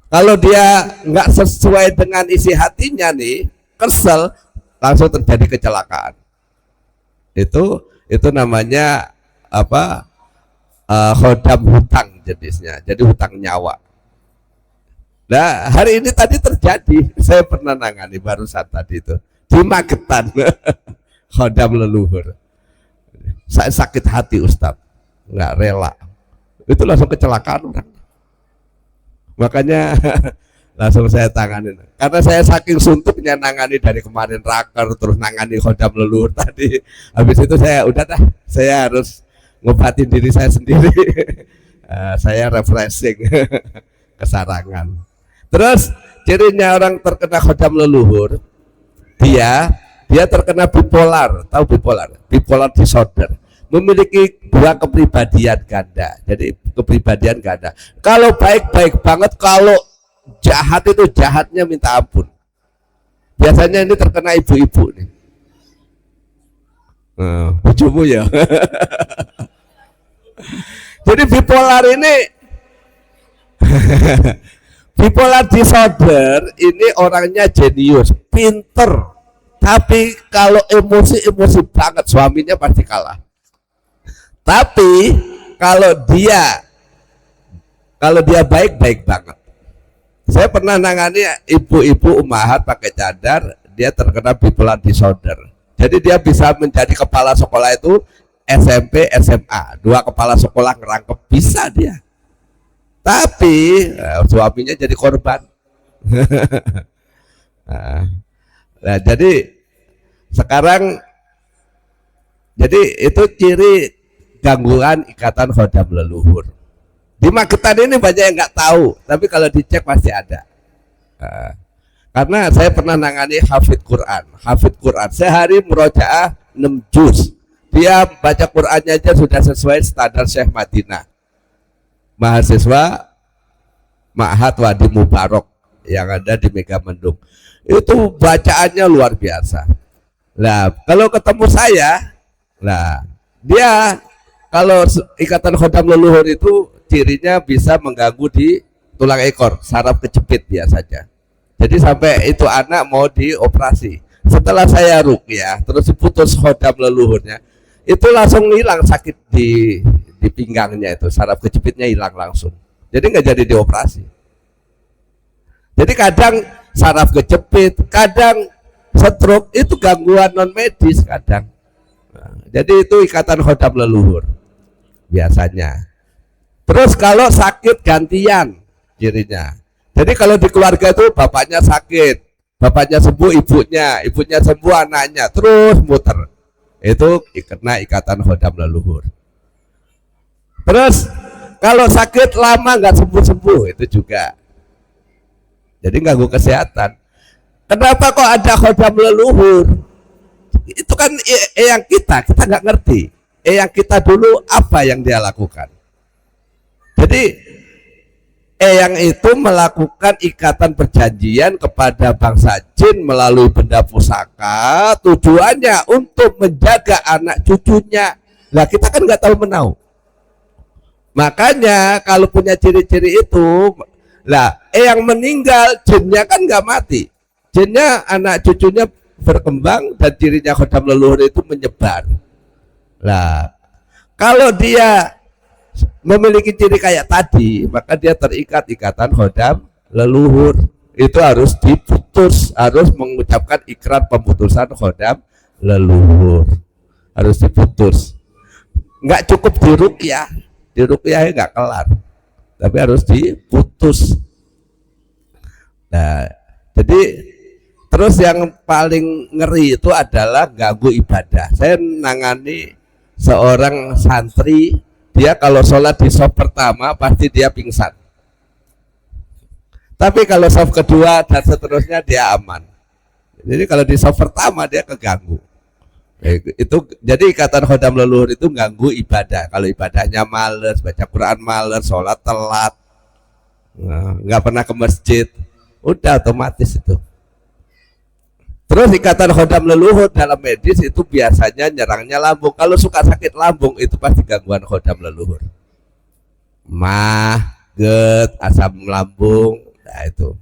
B: Kalau dia nggak sesuai dengan isi hatinya nih, kesel, langsung terjadi kecelakaan. Itu namanya apa? Khodam hutang jenisnya, jadi hutang nyawa. Nah, hari ini tadi terjadi, saya pernah nangani barusan tadi itu di Magetan, khodam leluhur. Saya sakit hati Ustadz, nggak rela, itu langsung kecelakaan orang. Makanya langsung saya tanganin, karena saya saking suntuknya nangani dari kemarin raker, terus nangani khodam leluhur tadi. Habis itu saya udah dah, saya harus ngobatin diri saya sendiri. Saya refreshing kesarangan. Terus cirinya orang terkena khodam leluhur, dia terkena bipolar. Tahu bipolar? Bipolar disorder. Memiliki dua kepribadian ganda. Jadi kepribadian ganda. Kalau baik-baik banget, kalau jahat itu jahatnya minta ampun. Biasanya ini terkena ibu-ibu nih. Bojomu ya. Jadi bipolar ini bipolar disorder ini orangnya jenius, pinter. Tapi kalau emosi banget, suaminya pasti kalah. Tapi kalau dia baik-baik banget. Saya pernah nangani ibu-ibu umahat pakai cadar, dia terkena bipolar disorder. Jadi dia bisa menjadi kepala sekolah itu SMP, SMA, dua kepala sekolah ngerangkep, bisa dia. Tapi suaminya jadi korban. Nah, jadi sekarang, jadi itu ciri gangguan ikatan khodam leluhur. Di Magetan ini banyak yang nggak tahu, tapi kalau dicek pasti ada. Karena saya pernah nangani hafid Quran. Sehari murojaah 6 juz. Dia baca Qurannya aja sudah sesuai standar Syekh Madinah. Mahasiswa Ma'had Wadi Mubarok yang ada di Megamendung. Itu bacaannya luar biasa. Nah, kalau ketemu saya, nah dia kalau ikatan khodam leluhur itu cirinya bisa mengganggu di tulang ekor, saraf kejepit biasanya. Jadi sampai itu anak mau dioperasi. Setelah saya ruqyah, terus diputus khodam leluhurnya, itu langsung hilang sakit di pinggangnya, itu saraf kejepitnya hilang langsung. Jadi nggak jadi dioperasi. Jadi kadang saraf kejepit, kadang stroke, itu gangguan non medis kadang. Nah, jadi itu ikatan khodam leluhur biasanya. Terus kalau sakit gantian cirinya. Jadi kalau di keluarga itu bapaknya sakit, bapaknya sembuh ibunya sembuh anaknya, terus muter. Itu kena ikatan khodam leluhur. Terus kalau sakit lama nggak sembuh-sembuh, itu juga. Jadi ganggu kesehatan. Kenapa kok ada khodam leluhur? Itu kan yang kita nggak ngerti. Yang kita dulu apa yang dia lakukan? Jadi Eyang itu melakukan ikatan perjanjian kepada bangsa jin melalui benda pusaka, tujuannya untuk menjaga anak cucunya. Nah, kita kan nggak tahu menau. Makanya kalau punya ciri-ciri itu, lah Eyang meninggal, jinnya kan nggak mati. Jinnya anak cucunya berkembang dan cirinya khodam leluhur itu menyebar. Lah, Kalau dia memiliki ciri kayak tadi, maka dia terikat ikatan khodam leluhur. Itu harus diputus, harus mengucapkan ikrar pemutusan khodam leluhur. Harus diputus. Nggak cukup di ruqyah nggak kelar, tapi harus diputus. Nah, jadi terus yang paling ngeri itu adalah ganggu ibadah. Saya nangani seorang santri, dia kalau sholat di shaf pertama pasti dia pingsan. Tapi kalau shaf kedua dan seterusnya dia aman. Jadi kalau di shaf pertama dia keganggu. Itu jadi ikatan khodam leluhur itu ganggu ibadah. Kalau ibadahnya males, baca Quran males, sholat telat, nggak pernah ke masjid, udah otomatis itu. Terus ikatan khodam leluhur dalam medis itu biasanya nyerangnya lambung. Kalau suka sakit lambung itu pasti gangguan khodam leluhur. Mah, GERD, asam lambung, nah itu.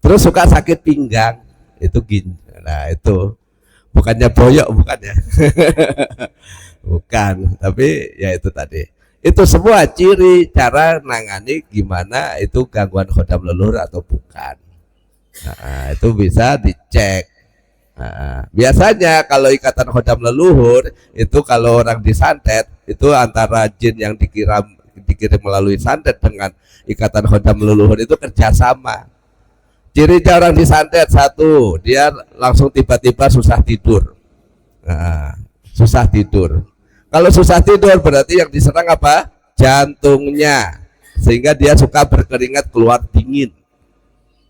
B: Terus suka sakit pinggang, itu gini. Nah itu bukannya boyok, bukannya. Bukan, tapi ya itu tadi. Itu semua ciri cara nangani gimana itu gangguan khodam leluhur atau bukan. Nah, itu bisa dicek. Nah, biasanya kalau ikatan khodam leluhur itu kalau orang disantet itu antara jin yang dikirim melalui santet dengan ikatan khodam leluhur itu kerjasama. Cirinya orang disantet satu, dia langsung tiba-tiba susah tidur. Nah, susah tidur. Kalau susah tidur berarti yang diserang apa? Jantungnya, sehingga dia suka berkeringat keluar dingin.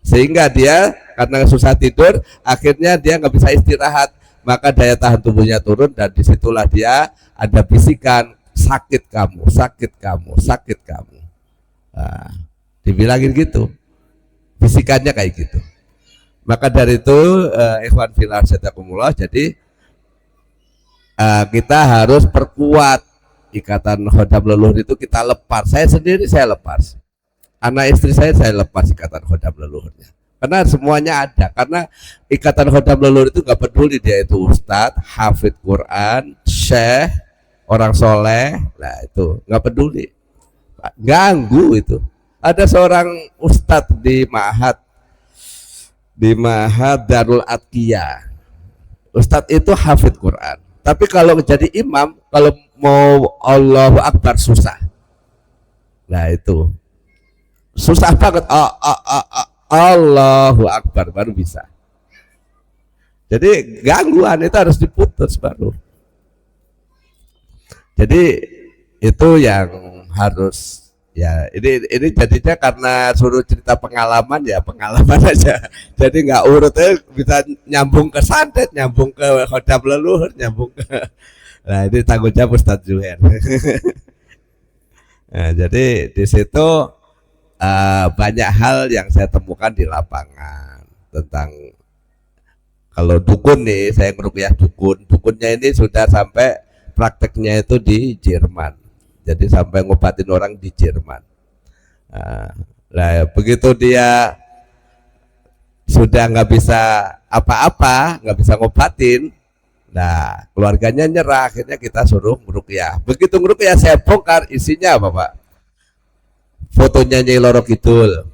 B: Sehingga dia karena susah tidur, akhirnya dia nggak bisa istirahat, maka daya tahan tubuhnya turun dan disitulah dia ada bisikan sakit kamu, sakit kamu, sakit kamu. Nah, dibilangin gitu. Bisikannya kayak gitu. Maka dari itu ikhwan fillah sedakumullah, jadi kita harus perkuat ikatan khodam leluhur itu, kita lepas. Saya sendiri saya lepas. Anak istri saya lepas ikatan khodam leluhurnya. Karena semuanya ada. Karena ikatan khodam leluhur itu nggak peduli dia itu ustadz, hafidh Quran, syekh, orang soleh, nah itu nggak peduli. Ganggu itu. Ada seorang ustadz di Ma'had Darul Atqiyah. Ustadz itu hafidh Quran. Tapi kalau jadi imam, kalau mau Allahu Akbar susah. Nah itu susah banget. Allahu Akbar baru bisa. Jadi gangguan itu harus diputus baru. Jadi itu yang harus. Ya, ini jadinya karena suruh cerita pengalaman ya pengalaman aja. Jadi nggak urutnya bisa nyambung ke santet, nyambung ke khodam leluhur, nyambung ke. Nah ini tanggung jawab Ustadz Zuhair. Nah, jadi di situ banyak hal yang saya temukan di lapangan tentang kalau dukun nih, saya ngeruqyah dukunnya ini sudah sampai prakteknya itu di Jerman. Jadi sampai ngobatin orang di Jerman. Nah, begitu dia sudah nggak bisa apa-apa, nggak bisa ngobatin, nah keluarganya nyerah, akhirnya kita suruh ngeruqyah. Begitu ngeruqyah saya bongkar isinya apa Pak? Fotonya Nyai Loro Kidul,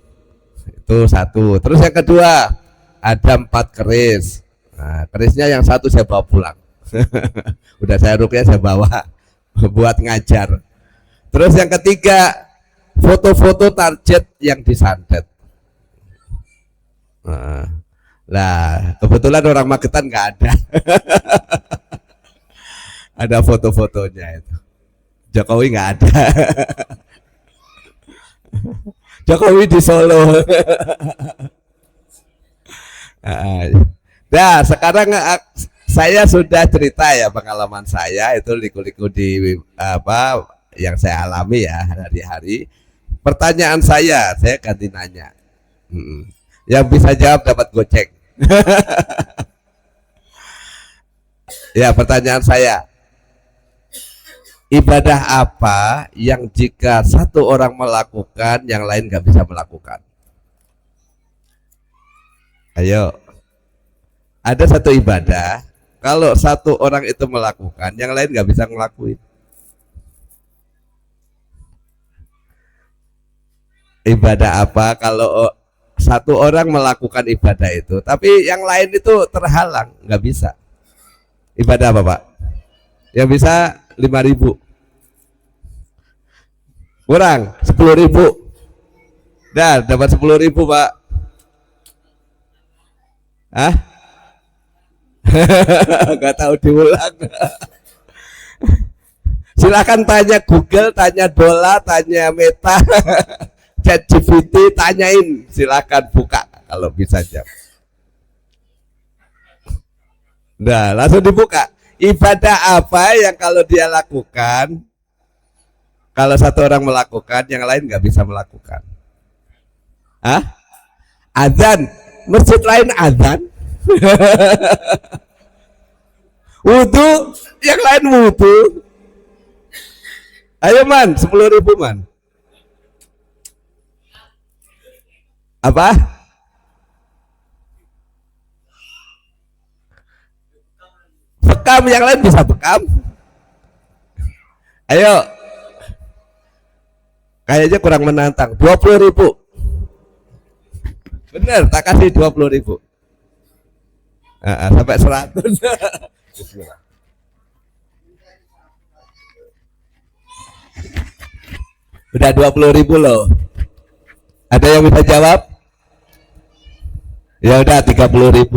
B: itu satu. Terus yang kedua ada 4 keris. Nah, kerisnya yang satu saya bawa pulang. Udah saya ruqyah saya bawa buat ngajar. Terus yang ketiga, foto-foto target yang disantet. Nah, kebetulan orang Magetan nggak ada. Ada foto-fotonya itu. Jokowi nggak ada. Jokowi di Solo. Nah, sekarang saya sudah cerita ya pengalaman saya itu liku-liku di apa yang saya alami ya hari-hari. Pertanyaan saya ganti nanya. Yang bisa jawab dapat goceng. Ya, pertanyaan saya. Ibadah apa yang jika satu orang melakukan, yang lain nggak bisa melakukan? Ayo. Ada satu ibadah, kalau satu orang itu melakukan, yang lain nggak bisa ngelakuin. Ibadah apa kalau satu orang melakukan ibadah itu, tapi yang lain itu terhalang, nggak bisa. Ibadah apa Pak? Yang bisa 5.000, kurang 10.000, dan dapat 10.000 Pak. Hah? Nggak tahu diulang. Silakan tanya Google, tanya Dola, tanya Meta, ChatGPT, tanyain, silakan buka kalau bisa jam. Nah, langsung dibuka. Ibadah apa yang kalau dia lakukan, kalau satu orang melakukan, yang lain nggak bisa melakukan? Hah? Azan, masjid lain azan. Wudu, yang lain wudu. Ayo man, 10.000 man. Apa? Bekam, yang lain bisa bekam. Ayo. Kayaknya kurang menantang. 20.000. Bener, tak kasih 20.000. Sampai 100. Udah 20.000 loh. Ada yang bisa jawab? Ya udah 30.000.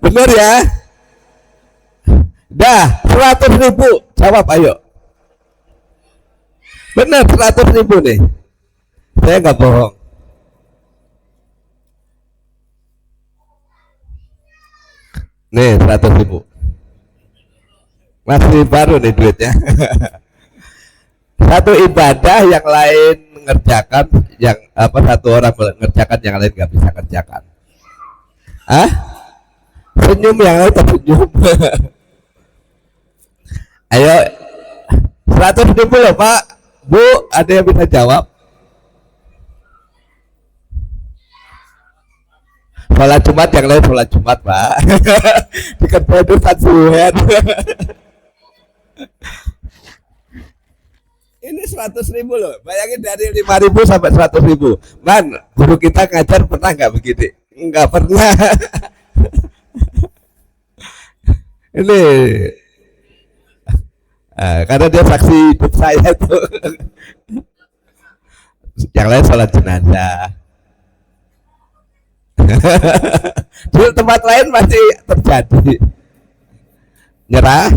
B: Bener ya? Dah 100.000. Jawab ayo. Bener 100.000 nih. Saya nggak bohong. Nih 100.000. Masih baru nih duitnya. Satu ibadah yang lain mengerjakan, yang apa, satu orang mengerjakan yang lain nggak bisa kerjakan. Ah? Senyum yang lain tersenyum. Ayo 100.000 loh Pak, Bu, ada yang bisa jawab? Sholat Jumat yang lain sholat Jumat Pak. Dikerjain itu satuan. Ini 100.000 loh, bayangin dari 5.000 sampai 100.000. Man, guru kita ngajar pernah nggak begini? Nggak pernah. Ini karena dia saksi hidup saya tuh. Yang lain sholat jenazah. Di tempat lain masih terjadi. Nyerah?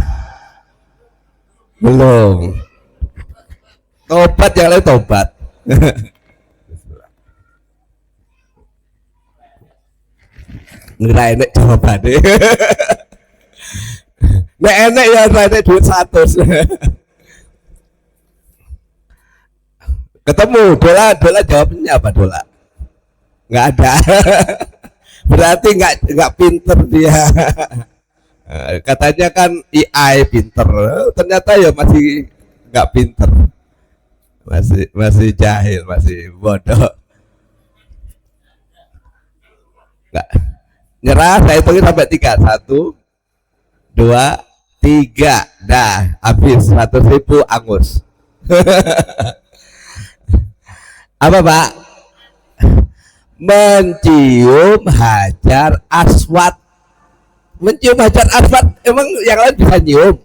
B: Belum. Tobat, yang lain tobat. Nggak enak jawabannya. Nggak enak ya, saya duit 100. Ketemu Dola jawabnya apa Dola? Nggak ada. Berarti nggak pinter dia. Katanya kan AI pinter, ternyata ya masih nggak pinter, masih jahil, masih bodoh. Nggak nyerah, saya hitungin sampai 3. 1, 2, 3, dah habis 100.000 angus. Apa Pak? Mencium hajar aswad. Mencium hajar aswad, emang yang lain bisa nyium?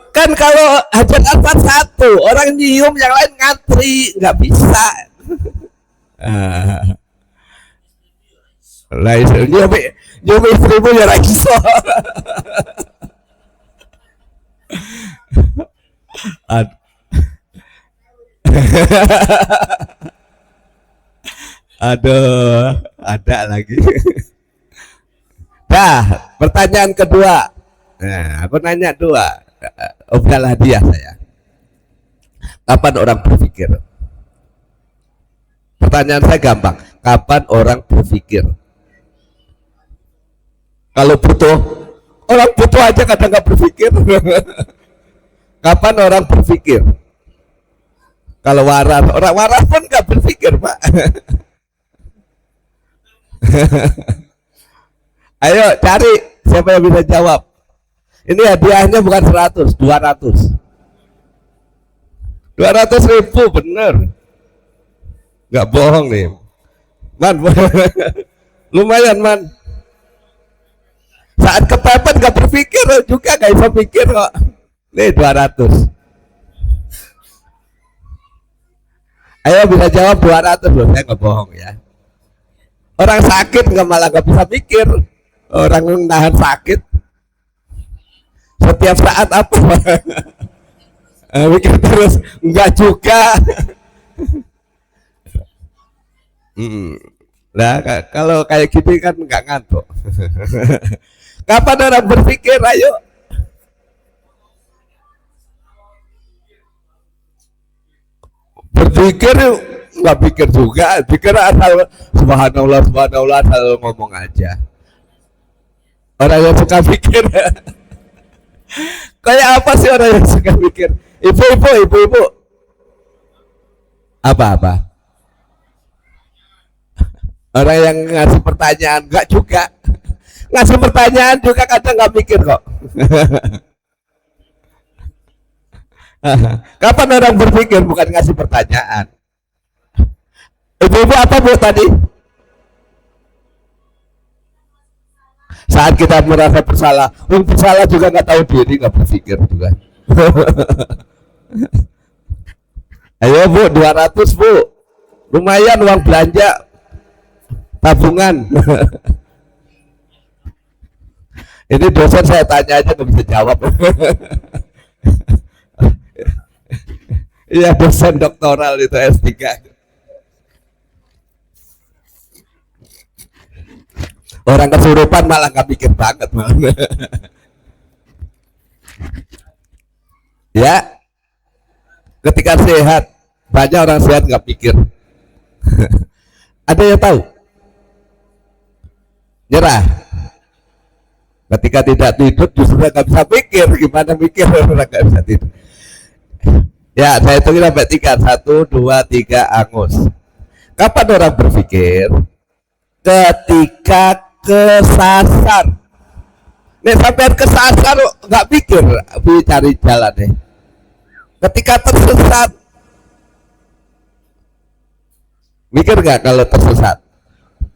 B: Kan kalau hajar aswad satu, orang nyium, yang lain ngantri, nggak bisa. Lah nyium istrimu ya iso. Aduh, ada lagi. Dah, pertanyaan kedua. Nah, aku nanya 2. Obral hadiah saya. Kapan orang berpikir? Pertanyaan saya gampang. Kapan orang berpikir? Kalau butuh, orang butuh aja kadang nggak berpikir. Kapan orang berpikir? Kalau waras, orang waras pun nggak berpikir Pak. Ayo cari siapa yang bisa jawab. Ini hadiahnya bukan 100, 200. 200.000 bener. Nggak bohong nih. Man, lumayan man. Saat kepepet nggak berpikir juga, nggak bisa pikir kok. Nih 200. Ayo bisa jawab 200 loh, saya nggak bohong ya. Orang sakit nggak malah nggak bisa pikir. Orang nahan sakit setiap saat apa? Mikir terus, enggak juga. Nah, kalau kayak gitu kan nggak ngantuk. Kapan orang berpikir? Ayo. Berpikir nggak pikir juga, pikir asal subhanallah subhanallah, asal ngomong aja. Orang yang suka pikir. Kayak apa sih orang yang suka mikir? Ibu-ibu. Apa? Orang yang ngasih pertanyaan enggak juga. Ngasih pertanyaan juga kadang nggak mikir kok. Kapan orang berpikir bukan ngasih pertanyaan? Ibu-ibu apa bu tadi? Saat kita merasa bersalah, bersalah juga nggak tahu diri, nggak berpikir juga. Ayo bu, 200 bu, lumayan uang belanja tabungan. Ini dosen saya tanya aja nggak bisa jawab. Iya dosen doktoral itu S3. Orang kesurupan malah nggak mikir banget malah. Ya, ketika sehat banyak orang sehat nggak pikir. Ada yang tahu? Nyerah. Ketika tidak tidur justru nggak bisa pikir. Gimana mikir orang nggak bisa tidur? Ya, saya hitung sampai 3. 1, 2, 3, angus. Kapan orang berpikir? Ketika kesasar. Nih sampai kesasar nggak pikir, cari jalan deh. Ketika tersesat, mikir nggak kalau tersesat?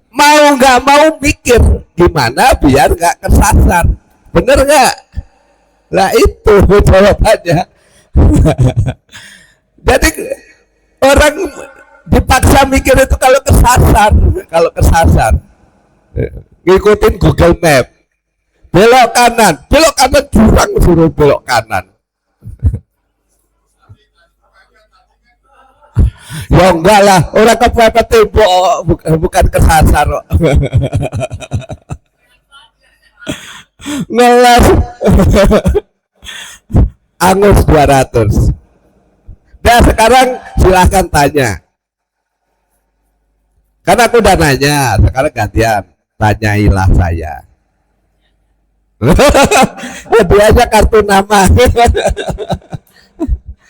B: Mau nggak mau mikir gimana biar nggak kesasar, bener nggak? Lah itu jawabannya. Jadi orang dipaksa mikir itu kalau kesasar, ngikutin Google Map, belok kanan jurang suruh belok kanan. Ya enggak lah, orang kepepet tembok bukan kesasar. Ngelas. Angus 200. Nah sekarang silahkan tanya. Karena aku udah nanya, sekarang gantian, tanyailah saya. Hadiahnya kartu nama.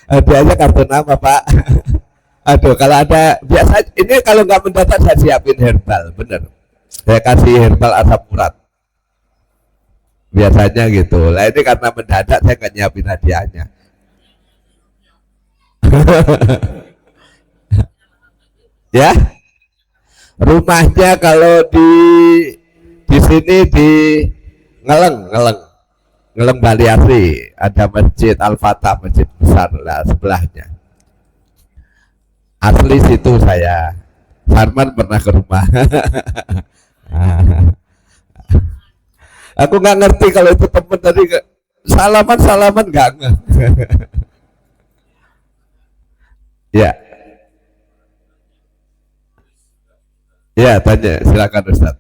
B: Hadiahnya kartu nama Pak. Aduh, kalau ada biasa ini kalau nggak mendadak saya siapin herbal, bener. Saya kasih herbal asam urat. Biasanya gitu. Lah ini karena mendadak saya nggak nyiapin hadiahnya. Ya, rumahnya kalau di sini di Ngeleng Bali Asri ada masjid Al-Fatah, masjid besar lah sebelahnya. Asli situ saya. Sarman pernah ke rumah. Aku nggak ngerti kalau itu temen tadi salaman nggak nge. Ya, ya tanya silakan Ustaz.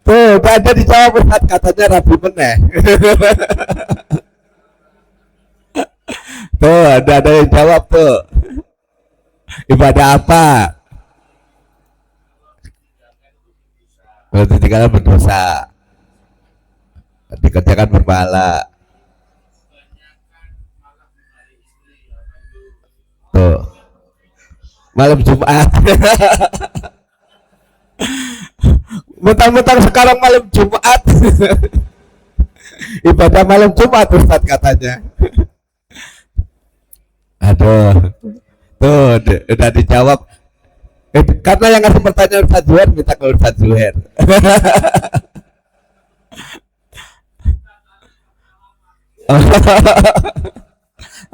B: Tuh, ada dijawab Ustaz, katanya rabi meneh. Tuh, ada yang jawab tuh. Ibadah apa? Kalau ditinggalkan berdosa. dikerjakan berpahala. Tuh, malam Jumat. Mentang-mentang sekarang malam Jumat. Ibadah malam Jumat Ustaz katanya. Aduh, tuh udah dijawab. Karena yang ngasih pertanyaan Ustaz Zuhair, minta ke Ustaz Zuhair.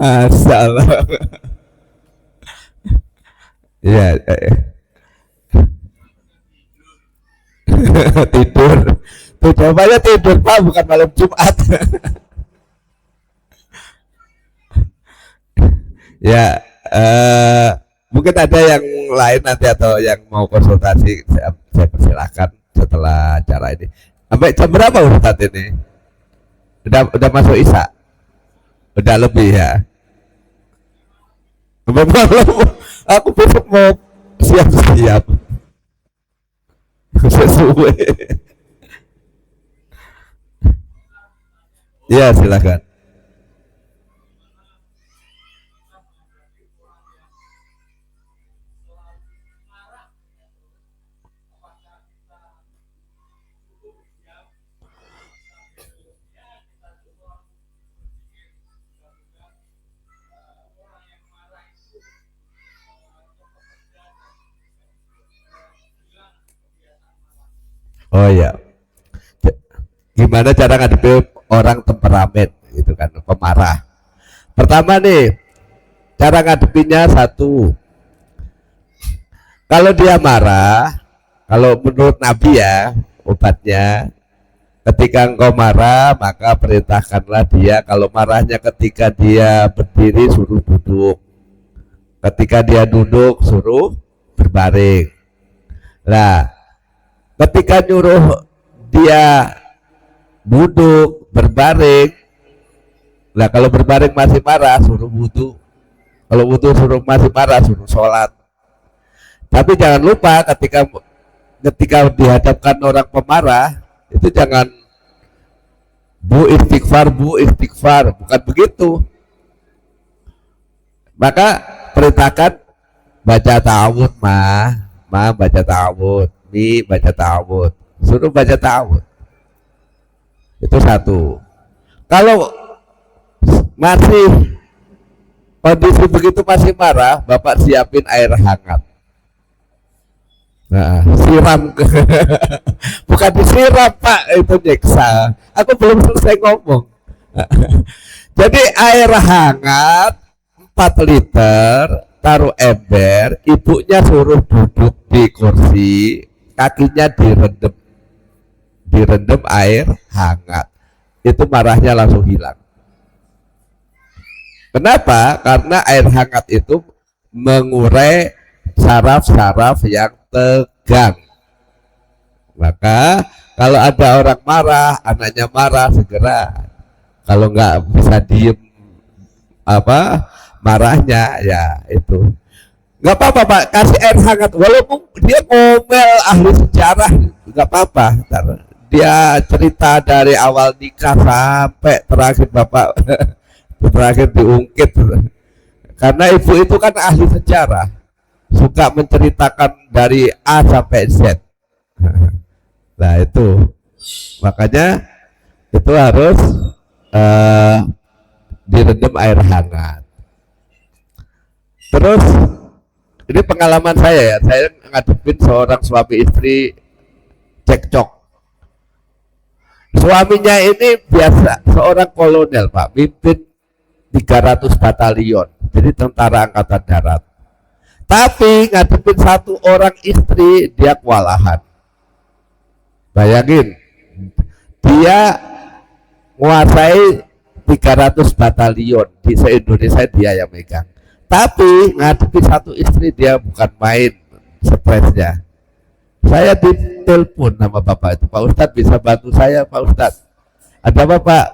B: Masya Allah. Iya, tidur. Tuh jawabannya tidur Pak, bukan malam Jumat. Ya, mungkin ada yang lain nanti atau yang mau konsultasi, saya persilakan setelah acara ini. Sampai jam berapa Ustaz ini? Udah masuk Isya? Udah lebih ya? Aku besok mau siap-siap sesuai. Ya silakan. Oh ya, gimana cara ngadepi orang temperamen gitu kan, pemarah. Pertama nih, cara ngadepinya satu, kalau dia marah, kalau menurut Nabi ya, obatnya ketika engkau marah maka perintahkanlah dia, kalau marahnya ketika dia berdiri suruh duduk, ketika dia duduk suruh berbaring. Nah, ketika nyuruh dia duduk berbaring, nah kalau berbaring masih marah suruh wudu, kalau wudu suruh masih marah suruh sholat. Tapi jangan lupa ketika dihadapkan orang pemarah itu jangan bu istighfar, bukan begitu. Maka perintahkan baca ta'awud, ma baca ta'awud, mi baca ta'awud, suruh baca ta'awud. Itu satu. Kalau masih kondisi begitu masih marah, Bapak siapin air hangat. Nah, siram bukan disiram Pak, itu nyiksa. Aku belum selesai ngomong. Jadi air hangat 4 liter, taruh ember, ibunya suruh duduk di kursi, kakinya direndam air hangat. Itu marahnya langsung hilang. Kenapa? Karena air hangat itu mengurai saraf-saraf yang tegang. Maka kalau ada orang marah, anaknya marah, segera, kalau nggak bisa diem marahnya, ya itu nggak apa-apa Pak, kasih air hangat walaupun dia ngomel ahli sejarah, nggak apa-apa. Dia cerita dari awal nikah sampai terakhir Bapak terakhir diungkit, karena ibu itu kan ahli sejarah, suka menceritakan dari A sampai Z. Nah itu makanya itu harus direndam air hangat. Terus ini pengalaman saya ya, saya ngadepin seorang suami istri cekcok. Suaminya ini biasa seorang kolonel Pak, mimpin 300 batalion, jadi tentara angkatan darat. Tapi ngadepin satu orang istri dia kewalahan. Bayangin, dia menguasai 300 batalion di se-Indonesia, dia yang megang. Tapi ngadepin satu istri dia bukan main stresnya. Saya ditelepon sama bapak itu, Pak Ustadz bisa bantu saya Pak Ustadz? Ada apa Pak?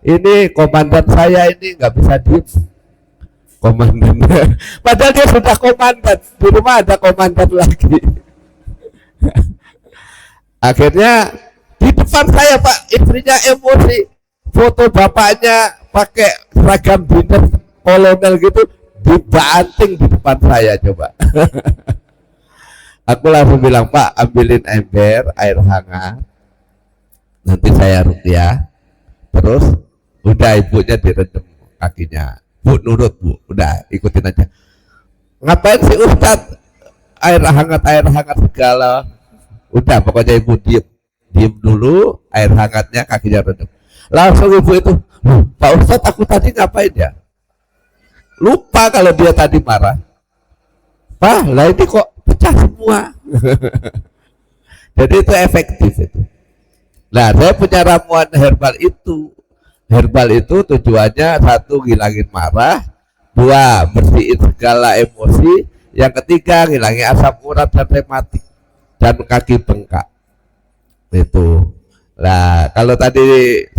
B: Ini komandan saya ini nggak bisa diem. Komandan, padahal dia sudah komandan, di rumah ada komandan lagi. Akhirnya Di depan saya Pak, istrinya emosi, foto bapaknya pakai seragam dinas kolonel gitu dibanting di depan saya coba. Aku langsung bilang, Pak, ambilin ember air hangat, nanti saya ruqyah, terus udah ibunya direndam kakinya. Bu, nurut Bu, udah ikutin aja. Ngapain sih Ustadz air hangat segala? Udah pokoknya ibu diem dulu, air hangatnya kakinya rendam. Langsung ibu itu, Pak Ustadz aku tadi ngapain ya? Lupa kalau dia tadi marah. Pak, lah ini kok pecah semua. Jadi itu efektif itu. Nah, saya punya ramuan herbal itu. Herbal itu tujuannya satu, ngilangin marah, dua, bersihin segala emosi, yang ketiga, ngilangin asam urat dan rematik dan kaki bengkak. Itu. Nah, kalau tadi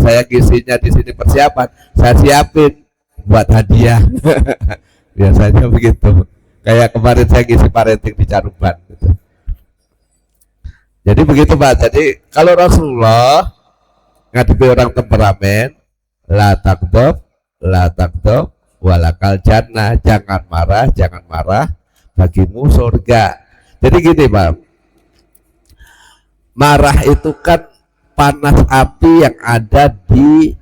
B: saya ngisinya di sini persiapan, saya siapin buat hadiah. Biasanya begitu. Kayak kemarin saya ngisi parenting di Caruban gitu. Jadi begitu Pak. Jadi kalau Rasulullah ngadepi orang temperamen, la takdob walakal jannah, jangan marah bagimu surga. Jadi gini Pak, marah itu kan panas api yang ada di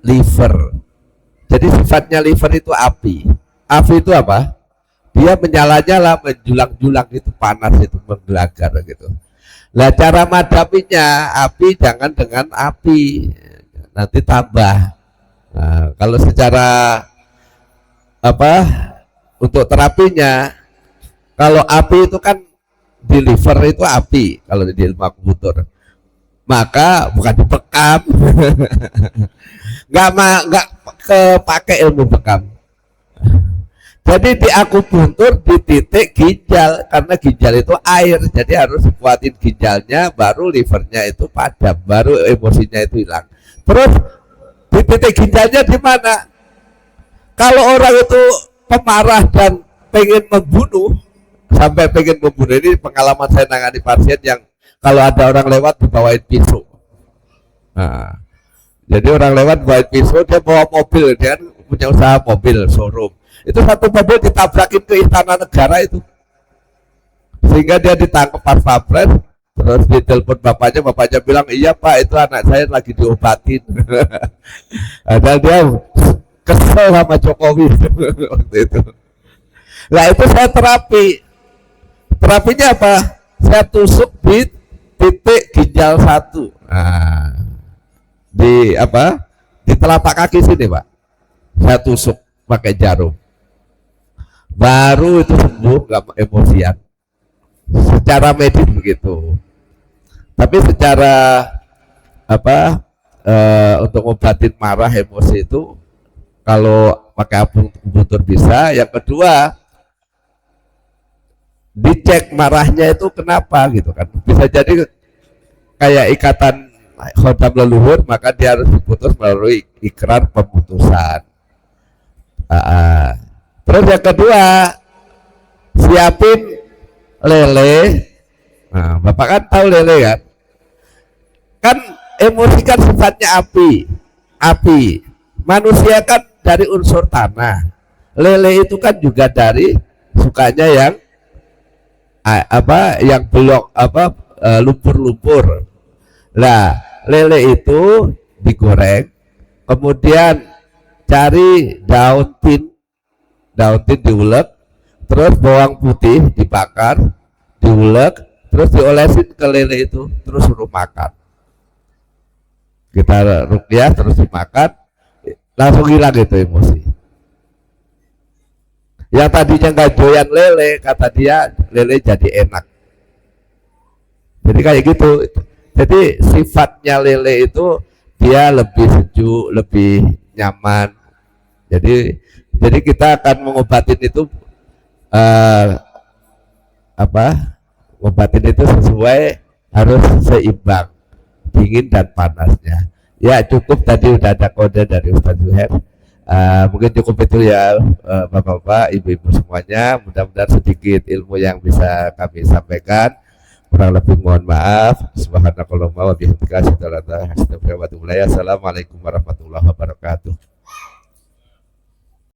B: liver. Jadi sifatnya liver itu api. Api itu apa? Dia menyala-nyala, menjulang-julang itu, panas itu, menggelagar gitu. Nah, cara madapinya, api jangan dengan api, nanti tambah. Nah, kalau secara apa untuk terapinya, kalau api itu kan di liver itu api, kalau di ilmu akupunktur, maka bukan dibekam, nggak kepake ilmu bekam. Jadi di akupunktur di titik ginjal, karena ginjal itu air, jadi harus kuatin ginjalnya, baru livernya itu padam, baru emosinya itu hilang. Terus di titik ginjalnya di mana? Kalau orang itu pemarah dan pengen membunuh, sampai pengen membunuh, ini pengalaman saya nangani pasien yang kalau ada orang lewat dibawain pisau. Nah, jadi orang lewat bawain pisau, dia bawa mobil, dia kan punya usaha mobil showroom. Itu satu mobil ditabrakin ke istana negara itu, sehingga dia ditangkap pas pampres. Terus ditelepon bapaknya bilang, iya Pak, itu anak saya lagi diobatin. Ada dia kesel sama Jokowi waktu itu. Nah itu saya terapinya apa? Saya tusuk di titik ginjal 1, nah, di apa? Di telapak kaki sini Pak, saya tusuk pakai jarum. Baru itu sembuh, nggak emosian. Secara medis begitu. Tapi secara apa untuk ngobatin marah emosi itu kalau pakai akupunktur bisa. Yang kedua, dicek marahnya itu kenapa gitu kan. Bisa jadi kayak ikatan khodam leluhur, maka dia harus diputus melalui ikrar pemutusan. Terus yang kedua, siapin lele. Nah, Bapak kan tahu lele kan? Kan emosi kan sifatnya api. Manusia kan dari unsur tanah. Lele itu kan juga dari sukanya yang yang blok lumpur-lumpur. Nah, lele itu digoreng, kemudian cari daun tin diulek, terus bawang putih dibakar, diulek, terus diolesin ke lele itu, terus suruh makan. Kita ruqyah terus dimakan, langsung hilang itu emosi. Yang tadinya nggak doyan lele, kata dia lele jadi enak. Jadi kayak gitu. Jadi sifatnya lele itu dia lebih sejuk, lebih nyaman. Jadi kita akan mengobatin itu ngobatin itu sesuai, harus seimbang dingin dan panasnya. Ya cukup, tadi udah ada kode dari Ustaz Zuhair. Mungkin cukup itu ya Bapak-bapak, ibu-ibu semuanya. Mudah-mudahan sedikit ilmu yang bisa kami sampaikan. Kurang lebih mohon maaf. Subhanakallahumma wa bihamdika asyhadu an la ilaha illa anta astaghfiruka wa atubu ilaik. Assalamualaikum warahmatullahi wabarakatuh.